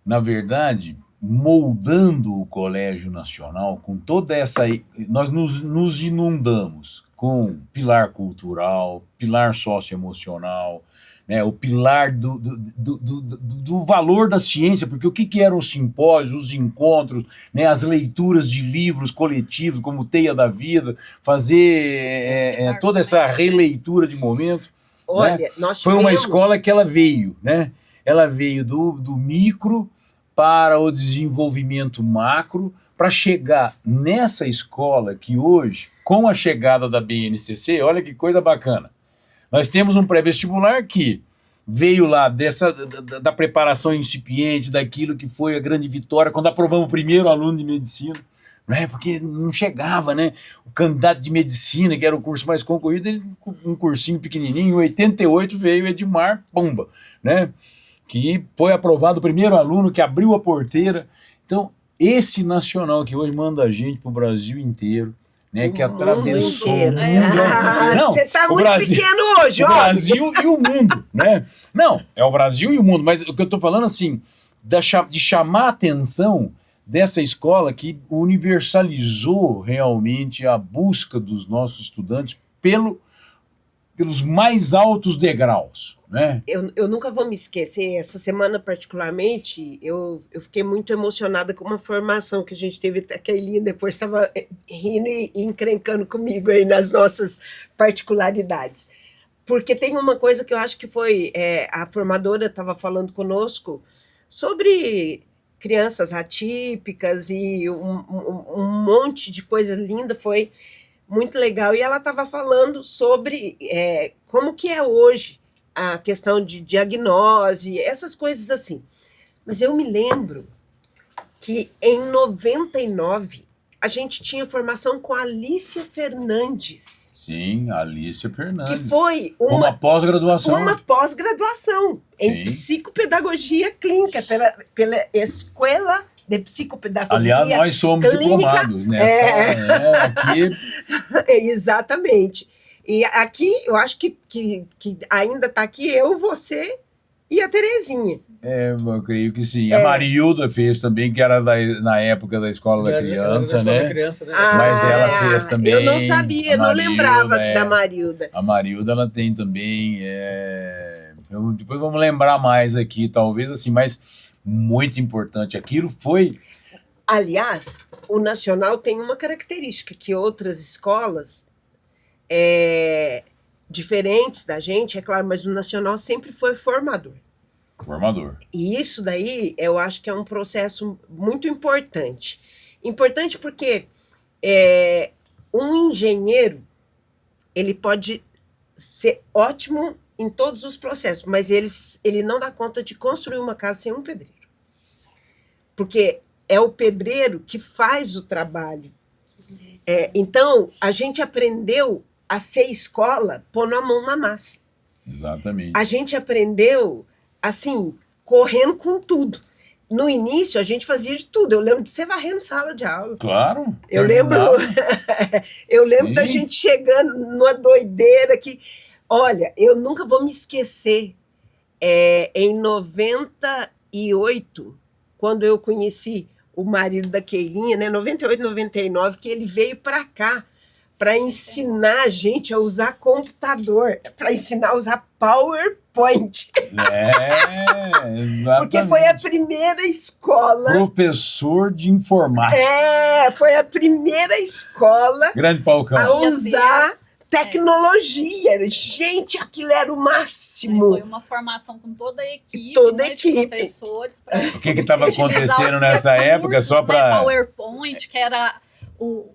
na verdade, moldando o Colégio Nacional com toda essa... Nós nos inundamos com pilar cultural, pilar socioemocional, né, o pilar do valor da ciência, porque o que eram os simpósios, os encontros, né, as leituras de livros coletivos, como Teia da Vida, fazer toda essa releitura de momentos. Olha, né? nós Foi uma tivemos... escola que ela veio, né? Ela veio do micro para o desenvolvimento macro, para chegar nessa escola que hoje, com a chegada da BNCC, olha que coisa bacana, nós temos um pré-vestibular que veio lá da preparação incipiente, daquilo que foi a grande vitória, quando aprovamos o primeiro aluno de medicina, né? Porque não chegava, né? O candidato de medicina, que era o curso mais concorrido, ele, um cursinho pequenininho, em 88 veio Edmar Pomba, né? Que foi aprovado o primeiro aluno, que abriu a porteira. Então, esse nacional que hoje manda a gente para o Brasil inteiro, né, que atravessou o mundo. Não, você está muito pequeno hoje, ó. O olha. Brasil e o mundo, né? Não, é o Brasil e o mundo, mas o que eu estou falando, assim, de chamar a atenção dessa escola que universalizou realmente a busca dos nossos estudantes pelos mais altos degraus, né? Eu nunca vou me esquecer, essa semana particularmente, eu fiquei muito emocionada com uma formação que a gente teve, a Keilinha depois estava rindo e encrencando comigo aí nas nossas particularidades. Porque tem uma coisa que eu acho que foi, a formadora estava falando conosco sobre crianças atípicas e um monte de coisa linda, foi muito legal. E ela estava falando sobre como que é hoje a questão de diagnose, essas coisas assim. Mas eu me lembro que em 99 a gente tinha formação com a Alícia Fernandes. Sim, Alícia Fernandes. Que foi uma pós-graduação. Uma pós-graduação em psicopedagogia clínica pela Escola de Psicopedagogia. Aliás, nós somos diplomados nessa. Aqui. Exatamente. E aqui, eu acho que ainda está aqui eu, você e a Terezinha. Eu creio que sim. A Marilda fez também, que era na época da Escola da Criança, né? Mas ela fez também. Eu não sabia, não lembrava da Marilda. A Marilda, ela tem também. Depois vamos lembrar mais aqui, talvez assim, mas muito importante. Aquilo foi. Aliás, o Nacional tem uma característica que outras escolas diferentes da gente, é claro, mas o Nacional sempre foi formador. E isso daí, eu acho que é um processo muito importante. Importante porque um engenheiro, ele pode ser ótimo em todos os processos, mas ele não dá conta de construir uma casa sem um pedreiro. Porque é o pedreiro que faz o trabalho. Então, a gente aprendeu a ser escola pondo a mão na massa. Exatamente. A gente aprendeu, assim, correndo com tudo. No início, a gente fazia de tudo. Eu lembro de você varrendo sala de aula. Claro. Eu lembro da gente chegando numa doideira que... Olha, eu nunca vou me esquecer. Em 98, quando eu conheci o marido da Keilinha, né, 98, 99, que ele veio para cá para ensinar a gente a usar computador, para ensinar a usar PowerPoint. Exatamente. Porque foi a primeira escola... Professor de informática. Foi a primeira escola Grande Falcão. a usar tecnologia. Gente, aquilo era o máximo. Foi uma formação com toda a equipe, de professores. O que estava acontecendo nessa época? Só para PowerPoint, que era o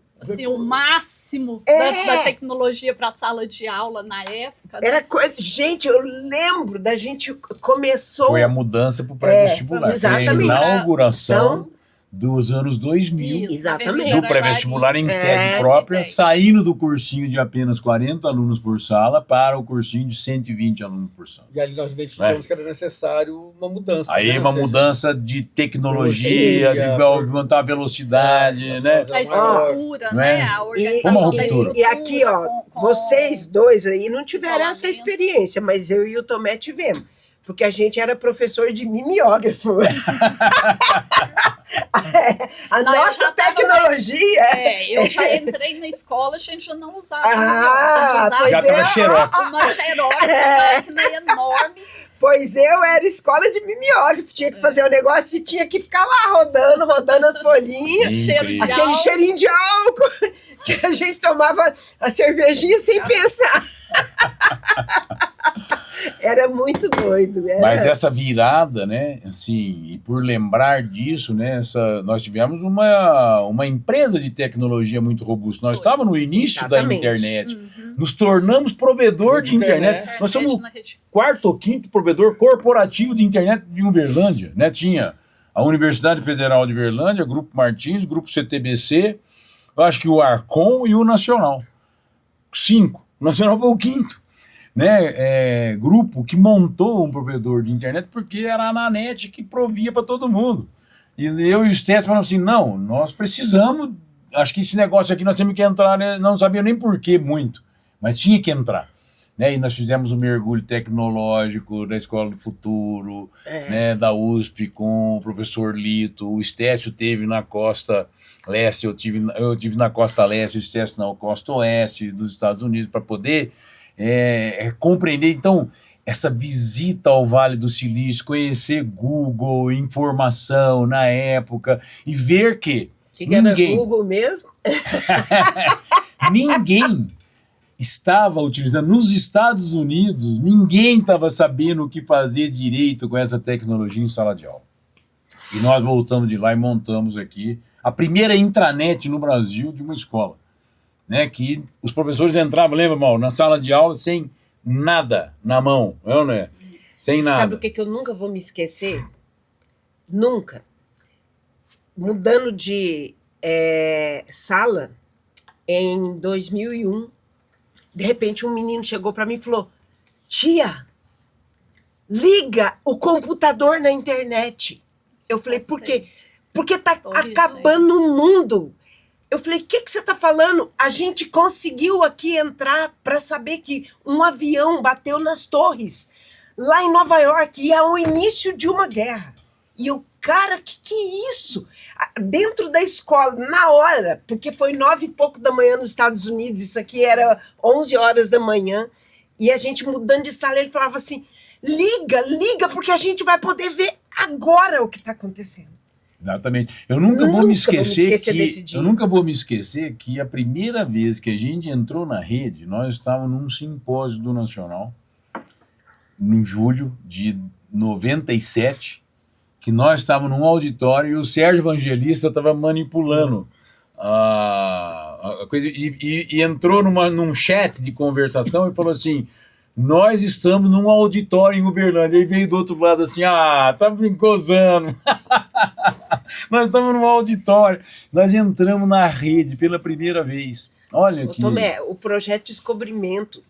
máximo da tecnologia para a sala de aula na época. Era gente, eu lembro da gente começou... Foi a mudança para o pré-vestibular. Exatamente. Foi a inauguração dos anos 2000. Isso, exatamente. Do pré-vestibular em sede própria, saindo do cursinho de apenas 40 alunos por sala para o cursinho de 120 alunos por sala. E ali nós identificamos que era necessário uma mudança. Aí uma mudança de tecnologia, de aumentar a velocidade, né? A estrutura, né? A organização da estrutura. E aqui, ó, vocês dois aí não tiveram essa experiência, mas eu e o Tomé tivemos. Porque a gente era professor de mimeógrafo. A nossa tecnologia... eu já entrei na escola, a gente já não usava. Pois já estava xerox. Uma xerox, uma máquina enorme. Pois eu era escola de mimeógrafo, tinha que fazer o negócio e tinha que ficar lá rodando as folhinhas. Aquele cheirinho de álcool, que a gente tomava a cervejinha sem pensar. Era muito doido, né? Mas essa virada, né, assim, e por lembrar disso, né, nós tivemos uma empresa de tecnologia muito robusta. Nós estávamos no início da Exatamente. internet. Nos tornamos provedor de internet. Nós somos o quarto ou quinto provedor corporativo de internet de Uberlândia, né? Tinha a Universidade Federal de Uberlândia, Grupo Martins, Grupo CTBC, eu acho que o Arcom e o Nacional. 5. O Nacional foi o quinto. Né, grupo que montou um provedor de internet porque era a Ananet que provia para todo mundo. E eu e o Stetson falamos assim, não, nós precisamos, acho que esse negócio aqui nós temos que entrar, né? Não sabia nem por que muito, mas tinha que entrar. Né? E nós fizemos um mergulho tecnológico da Escola do Futuro, né, da USP com o professor Lito, o Stetson teve na costa leste, eu tive na costa leste, o Stetson na costa oeste dos Estados Unidos para poder compreender, então, essa visita ao Vale do Silício, conhecer Google, informação na época, e ver que ninguém... Era Google mesmo? Ninguém estava utilizando, nos Estados Unidos, ninguém estava sabendo o que fazer direito com essa tecnologia em sala de aula. E nós voltamos de lá e montamos aqui a primeira intranet no Brasil de uma escola. Né, que os professores entravam, lembra, Mauro, na sala de aula sem nada na mão, não é? Sem nada. Sabe o que eu nunca vou me esquecer? Nunca. Mudando de sala, em 2001, de repente um menino chegou para mim e falou, tia, liga o computador na internet. Eu falei, por quê? Porque tá acabando o mundo. Eu falei, o que você está falando? A gente conseguiu aqui entrar para saber que um avião bateu nas torres, lá em Nova York, e é o início de uma guerra. E o cara, que é isso? Dentro da escola, na hora, porque foi 9 e pouco da manhã nos Estados Unidos, isso aqui era 11 horas da manhã, e a gente mudando de sala, ele falava assim, liga, porque a gente vai poder ver agora o que está acontecendo. Exatamente. Eu nunca vou me esquecer desse dia. Eu nunca vou me esquecer que a primeira vez que a gente entrou na rede, nós estávamos num simpósio do Nacional, em julho de 97, que nós estávamos num auditório e o Sérgio Evangelista estava manipulando a coisa e entrou num chat de conversação e falou assim, nós estamos num auditório em Uberlândia. Ele veio do outro lado assim, tá brincosando. Nós estamos num auditório. Nós entramos na rede pela primeira vez. Olha que... Tomé, o projeto Descobrimento,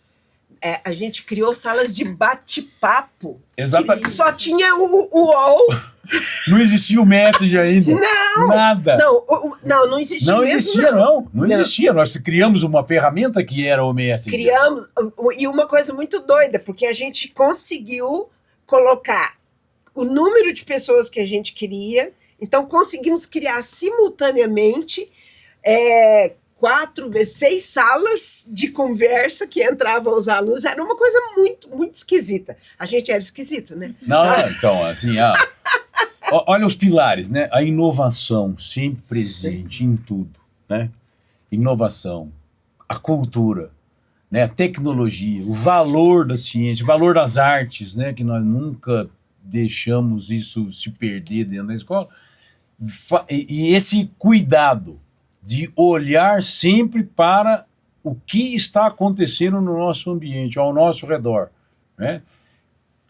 a gente criou salas de bate-papo. Exatamente. Só tinha o UOL. Não existia o Message ainda. Não! Nada. Não existia. Não mesmo, existia, não existia. Nós criamos uma ferramenta que era o Message. Criamos, e uma coisa muito doida, porque a gente conseguiu colocar o número de pessoas que a gente queria, então conseguimos criar simultaneamente 6 salas de conversa que entravam os alunos. Era uma coisa muito, muito esquisita. A gente era esquisito, né? Não, então, assim, olha os pilares, né? A inovação sempre presente em tudo, né? Inovação, a cultura, né? A tecnologia, o valor da ciência, o valor das artes, né? Que nós nunca deixamos isso se perder dentro da escola. E esse cuidado de olhar sempre para o que está acontecendo no nosso ambiente, ao nosso redor, né?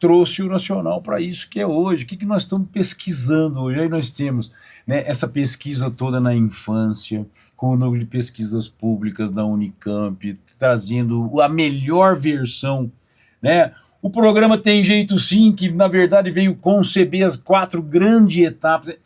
Trouxe o Nacional para isso que é hoje. O que nós estamos pesquisando hoje? Aí nós temos, né, essa pesquisa toda na infância, com o núcleo de pesquisas públicas da Unicamp, trazendo a melhor versão, né? O programa Tem Jeito Sim, que na verdade veio conceber as 4 grandes etapas.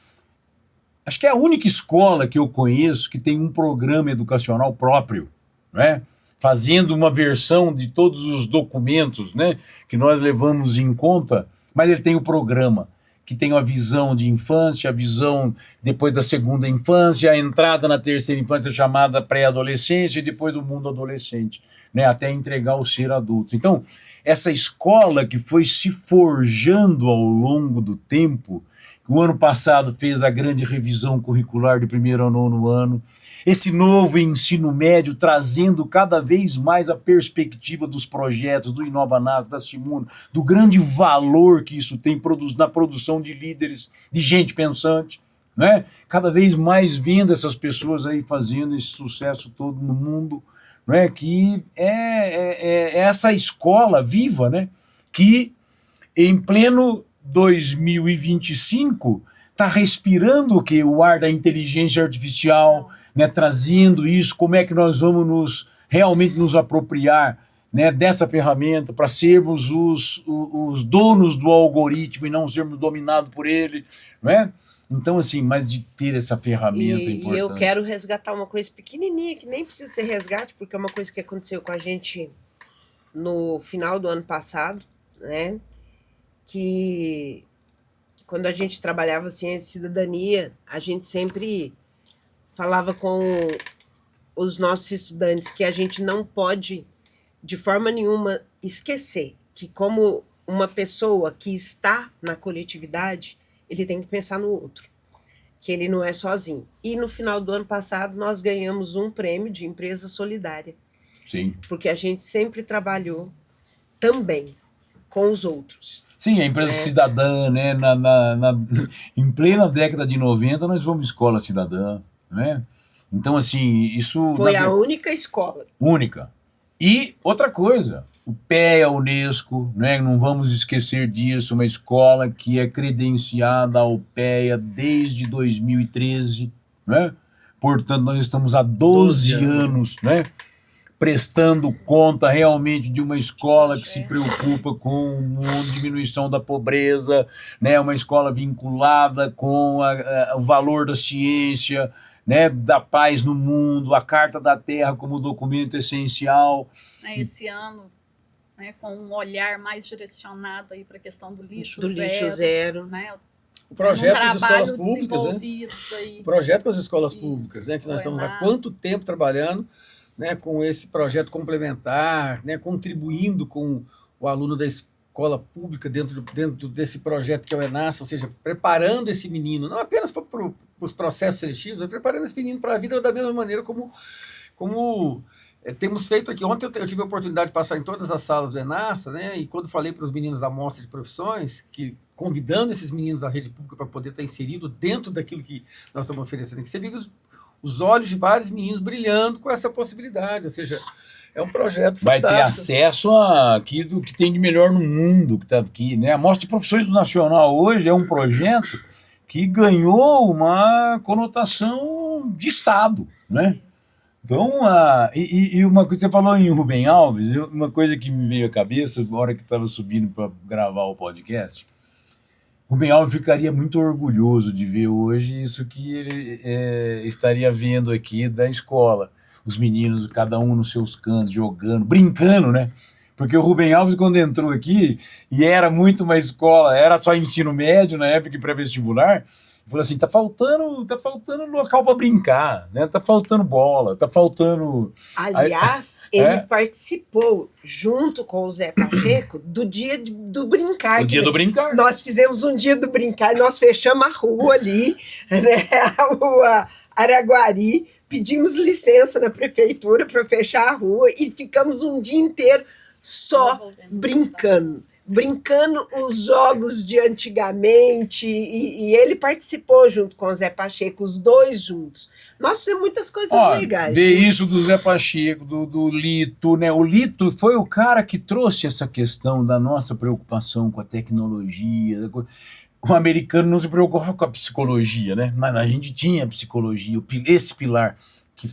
Acho que é a única escola que eu conheço que tem um programa educacional próprio, né? Fazendo uma versão de todos os documentos, né, que nós levamos em conta, mas ele tem o programa, que tem a visão de infância, a visão depois da segunda infância, a entrada na terceira infância chamada pré-adolescência e depois do mundo adolescente, né, até entregar o ser adulto. Então, essa escola que foi se forjando ao longo do tempo, O ano passado fez a grande revisão curricular de 1º ao 9º ano. Esse novo ensino médio trazendo cada vez mais a perspectiva dos projetos, do Inovanas, da Simuna, do grande valor que isso tem na produção de líderes, de gente pensante, né? Cada vez mais vendo essas pessoas aí fazendo esse sucesso todo no mundo, né? Que é essa escola viva, né? Que em pleno 2025 está respirando o quê? O ar da inteligência artificial, né? Trazendo isso, como é que nós vamos realmente nos apropriar, né, dessa ferramenta para sermos os donos do algoritmo e não sermos dominados por ele, não é? Então, assim, mas de ter essa ferramenta importante. E eu quero resgatar uma coisa pequenininha, que nem precisa ser resgate, porque é uma coisa que aconteceu com a gente no final do ano passado, né? Que quando a gente trabalhava ciência e cidadania, a gente sempre falava com os nossos estudantes que a gente não pode, de forma nenhuma, esquecer que como uma pessoa que está na coletividade, ele tem que pensar no outro, que ele não é sozinho. E no final do ano passado, nós ganhamos um prêmio de empresa solidária. Sim. Porque a gente sempre trabalhou também com os outros. Sim, a empresa cidadã, né? Em plena década de 90, nós fomos escola cidadã, né? Então, assim, isso... Foi a única escola. Única. E outra coisa, o PEA, a Unesco, né? Não vamos esquecer disso, uma escola que é credenciada ao PEA desde 2013, né? Portanto, nós estamos há 12 anos, né? Prestando conta realmente de uma escola que se preocupa com a diminuição da pobreza, né? Uma escola vinculada com o valor da ciência, né? Da paz no mundo, a Carta da Terra como documento essencial. Esse ano, né, com um olhar mais direcionado aí para a questão do lixo do zero. Lixo zero. Né? O projeto das escolas públicas, né? Aí. O projeto das escolas públicas, né? Que nós estamos há quanto tempo trabalhando, né, com esse projeto complementar, né, contribuindo com o aluno da escola pública dentro desse projeto que é o ENASA, ou seja, preparando esse menino, não apenas para os processos seletivos, mas preparando esse menino para a vida da mesma maneira como temos feito aqui. Ontem eu tive a oportunidade de passar em todas as salas do ENASA, né, e quando falei para os meninos da Mostra de Profissões, que convidando esses meninos da rede pública para poder estar inserido dentro daquilo que nós estamos oferecendo aqui, você viu os olhos de vários meninos brilhando com essa possibilidade, ou seja, é um projeto fantástico. Vai ter acesso àquilo que tem de melhor no mundo, que está aqui, né? A Mostra de Profissões do Nacional hoje é um projeto que ganhou uma conotação de Estado, né? Então, e uma coisa, você falou em Rubem Alves, uma coisa que me veio à cabeça na hora que estava subindo para gravar o podcast, Rubem Alves ficaria muito orgulhoso de ver hoje isso que ele estaria vendo aqui da escola. Os meninos, cada um nos seus cantos, jogando, brincando, né? Porque o Rubem Alves, quando entrou aqui, e era muito uma escola, era só ensino médio na época e pré-vestibular, falou assim, tá faltando local para brincar, né? Tá faltando bola, tá faltando... Aliás, ele participou, junto com o Zé Pacheco, do dia do brincar. O dia do brincar. Nós fizemos um dia do brincar, nós fechamos a rua ali, né? A rua Araguari, pedimos licença na prefeitura para fechar a rua e ficamos um dia inteiro só brincando os jogos de antigamente, e ele participou junto com o Zé Pacheco, os dois juntos. Nós fizemos muitas coisas legais. Ver isso do Zé Pacheco, do Lito, né? O Lito foi o cara que trouxe essa questão da nossa preocupação com a tecnologia. O americano não se preocupa com a psicologia, né? Mas a gente tinha psicologia, esse pilar que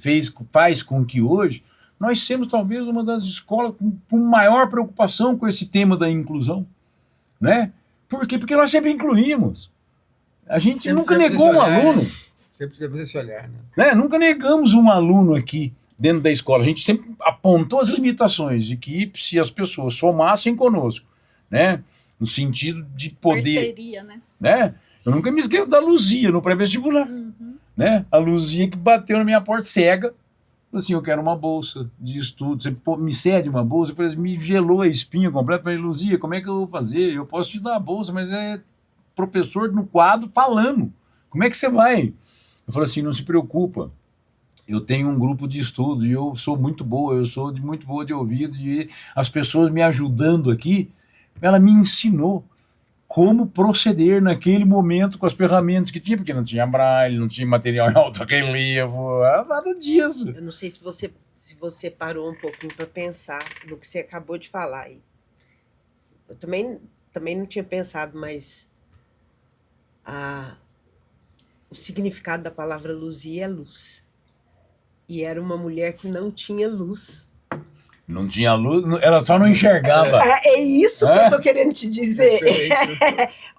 faz com que hoje nós temos talvez uma das escolas com maior preocupação com esse tema da inclusão, né? Por quê? Porque nós sempre incluímos. A gente sempre nunca negou um aluno. Sempre temos esse olhar, né? Nunca negamos um aluno aqui dentro da escola. A gente sempre apontou as limitações de que se as pessoas somassem conosco, né? No sentido de poder... Parceria, né? Eu nunca me esqueço da Luzia no pré-vestibular. Né? A Luzia que bateu na minha porta cega, assim, eu quero uma bolsa de estudo, você me cede uma bolsa? Eu falei assim, me gelou a espinha completa, eu falei, Luzia, como é que eu vou fazer? Eu posso te dar a bolsa, mas professor no quadro falando. Como é que você vai? Eu falei assim, não se preocupa. Eu tenho um grupo de estudo e eu sou muito boa, eu sou muito boa de ouvido e as pessoas me ajudando aqui, ela me ensinou como proceder naquele momento com as ferramentas que tinha, porque não tinha braille, não tinha material em alto relevo, nada disso. Eu não sei se você parou um pouquinho para pensar no que você acabou de falar aí. Eu também não tinha pensado, mas o significado da palavra Luzia é luz. E era uma mulher que não tinha luz. Não tinha luz, ela só não enxergava. É isso que eu tô querendo te dizer.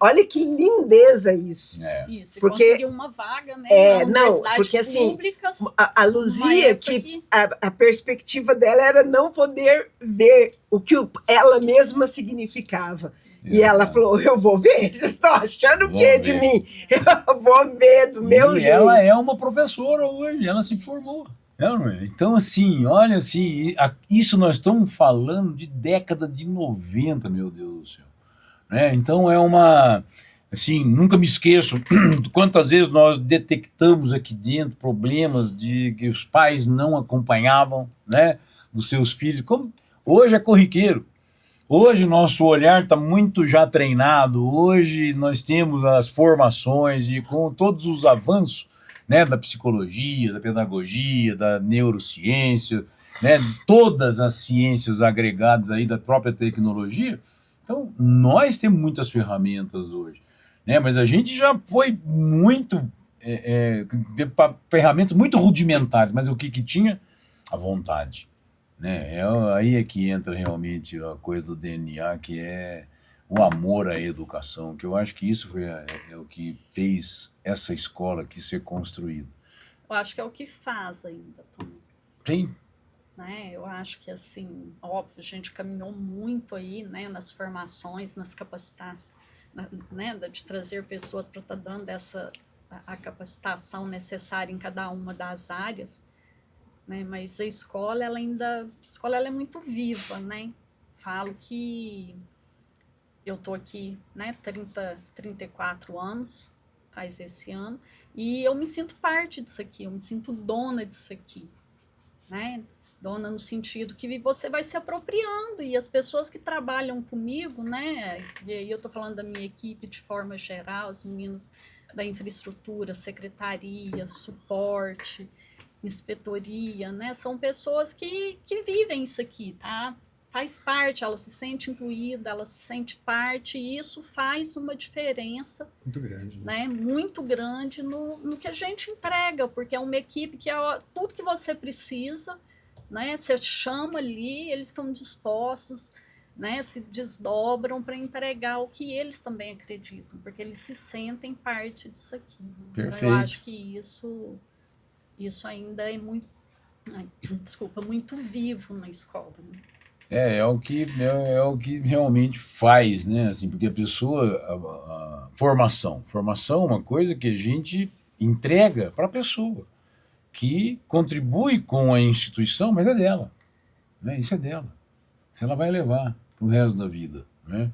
Olha que lindeza isso. Isso, porque conseguiu uma vaga, né? Não, porque assim, a Luzia, a perspectiva dela era não poder ver o que ela mesma significava. E ela falou, eu vou ver, vocês estão achando o quê de mim? Eu vou ver do meu jeito. Ela é uma professora hoje, ela se formou. Então, assim, olha, assim, isso nós estamos falando de década de 90, meu Deus do céu. Né? Então, assim, nunca me esqueço quantas vezes nós detectamos aqui dentro problemas de que os pais não acompanhavam, né, dos seus filhos. Como hoje é corriqueiro. Hoje nosso olhar está muito já treinado, hoje nós temos as formações e com todos os avanços, né, da psicologia, da pedagogia, da neurociência, né, todas as ciências agregadas aí da própria tecnologia. Então, nós temos muitas ferramentas hoje, né, mas a gente já foi muito, ferramentas muito rudimentares, mas o que tinha? A vontade. Né? Aí é que entra realmente a coisa do DNA, que é o amor à educação, que eu acho que isso foi o que fez essa escola aqui ser construída. Eu acho que é o que faz ainda também. Sim. Né? Eu acho que, assim, óbvio, a gente caminhou muito aí, né, nas formações, nas capacitações, né, de trazer pessoas para estar dando a capacitação necessária em cada uma das áreas, né, mas a escola, ela é muito viva, né? Falo que eu tô aqui, né, 34 anos, faz esse ano, e eu me sinto parte disso aqui, eu me sinto dona disso aqui, né? Dona no sentido que você vai se apropriando, e as pessoas que trabalham comigo, né, e aí eu tô falando da minha equipe de forma geral, os meninos da infraestrutura, secretaria, suporte, inspetoria, né? São pessoas que vivem isso aqui, tá? Faz parte, ela se sente incluída, ela se sente parte, e isso faz uma diferença muito grande, né? Muito grande no que a gente entrega, porque é uma equipe que é tudo que você precisa, né? Você chama ali, eles estão dispostos, né? Se desdobram para entregar o que eles também acreditam, porque eles se sentem parte disso aqui. Perfeito. Então, eu acho que isso ainda é muito, muito vivo na escola. Né? É o que realmente faz, né? Assim, porque a pessoa, a formação é uma coisa que a gente entrega para a pessoa, que contribui com a instituição, mas é dela, né? Isso é dela. Isso ela vai levar para o resto da vida, né?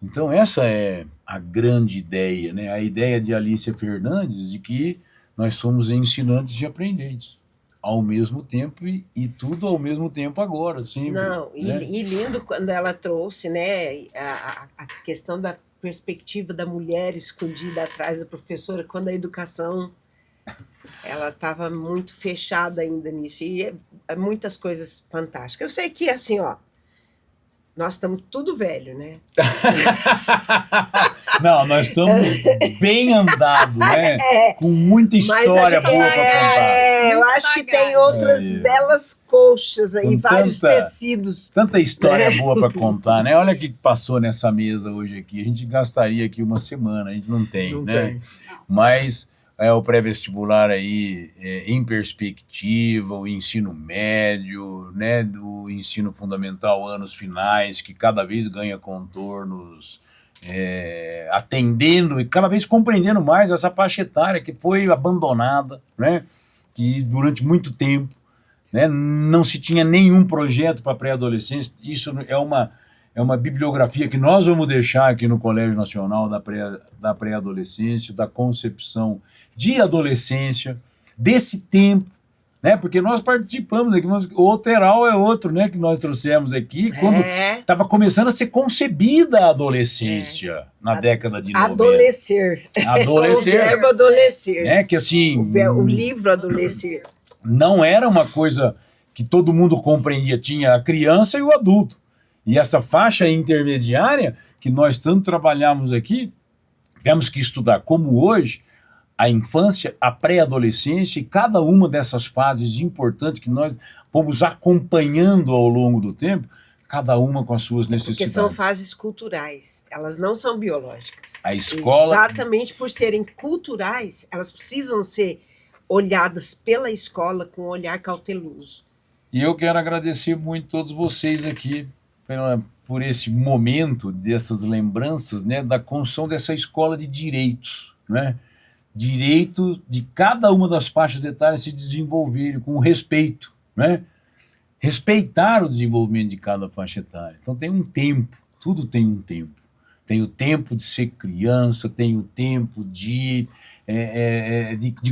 Então essa é a grande ideia, né? A ideia de Alicia Fernandes de que nós somos ensinantes e aprendentes ao mesmo tempo e tudo ao mesmo tempo agora, sempre. Não, né? e lindo quando ela trouxe, né, a questão da perspectiva da mulher escondida atrás da professora, quando a educação ela estava muito fechada ainda nisso, e muitas coisas fantásticas. Eu sei que, assim, ó, nós estamos tudo velho, né? Não, nós estamos bem andados, né? Com muita história boa para contar. Eu acho que tem outras belas colchas aí, vários tecidos. Tanta história boa para contar, né? Olha o que passou nessa mesa hoje aqui. A gente gastaria aqui uma semana, a gente não tem, né? Tem. Mas o pré-vestibular aí em perspectiva, o ensino médio, né, do ensino fundamental, anos finais, que cada vez ganha contornos, atendendo e cada vez compreendendo mais essa faixa etária que foi abandonada, né, que durante muito tempo, né, não se tinha nenhum projeto para pré-adolescência. Isso é é uma bibliografia que nós vamos deixar aqui no Colégio Nacional da pré-adolescência, da concepção de adolescência, desse tempo, né? Porque nós participamos aqui, mas o Oteral é outro, né? Que nós trouxemos aqui, quando estava começando a ser concebida a adolescência na década de 90. Adolescer. Adolescer. O verbo adolescer. Né? Que assim... O livro adolescer. Não era uma coisa que todo mundo compreendia, tinha a criança e o adulto. E essa faixa intermediária que nós tanto trabalhamos aqui, temos que estudar como hoje a infância, a pré-adolescência e cada uma dessas fases importantes que nós fomos acompanhando ao longo do tempo, cada uma com as suas necessidades. Porque são fases culturais, elas não são biológicas. A escola... Exatamente por serem culturais, elas precisam ser olhadas pela escola com um olhar cauteloso. E eu quero agradecer muito a todos vocês aqui por esse momento dessas lembranças, né, da construção dessa escola de direitos, né? Direito de cada uma das faixas etárias se desenvolverem com respeito, né? Respeitar o desenvolvimento de cada faixa etária. Então tem um tempo, tudo tem um tempo. Tem o tempo de ser criança, tem o tempo de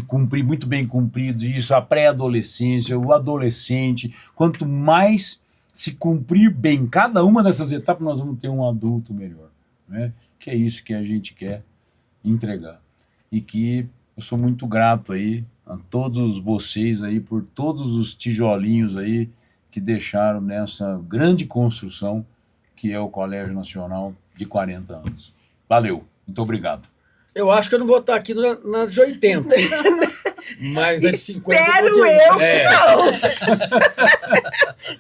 cumprir, muito bem cumprido isso, a pré-adolescência, o adolescente. Quanto mais se cumprir bem cada uma dessas etapas, nós vamos ter um adulto melhor, né? Que é isso que a gente quer entregar. E que eu sou muito grato aí a todos vocês aí por todos os tijolinhos aí que deixaram nessa grande construção que é o Colégio Nacional de 40 anos. Valeu, muito obrigado. Eu acho que eu não vou estar aqui na de 80. Mas nas 50 Espero eu eu que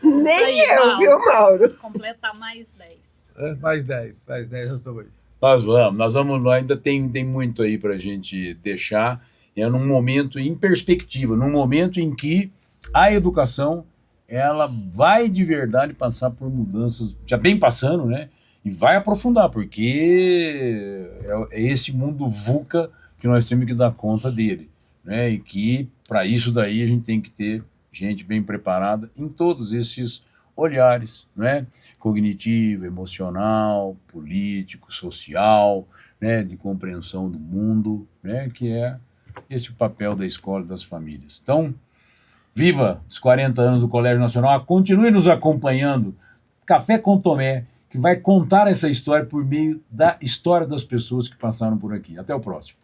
não. Nem Aí, eu, Mauro. viu, Mauro? Completar mais 10. Mais 10 nós estamos aí. Nós vamos, ainda tem muito aí para a gente deixar, é num momento em perspectiva, num momento em que a educação, ela vai de verdade passar por mudanças, já vem passando, né? E vai aprofundar, porque é esse mundo VUCA que nós temos que dar conta dele, né? E que, para isso daí, a gente tem que ter gente bem preparada em todos esses olhares, né? Cognitivo, emocional, político, social, né? De compreensão do mundo, né? Que é esse o papel da escola e das famílias. Então, viva os 40 anos do Colégio Nacional, continue nos acompanhando. Café com Tomé, que vai contar essa história por meio da história das pessoas que passaram por aqui. Até o próximo.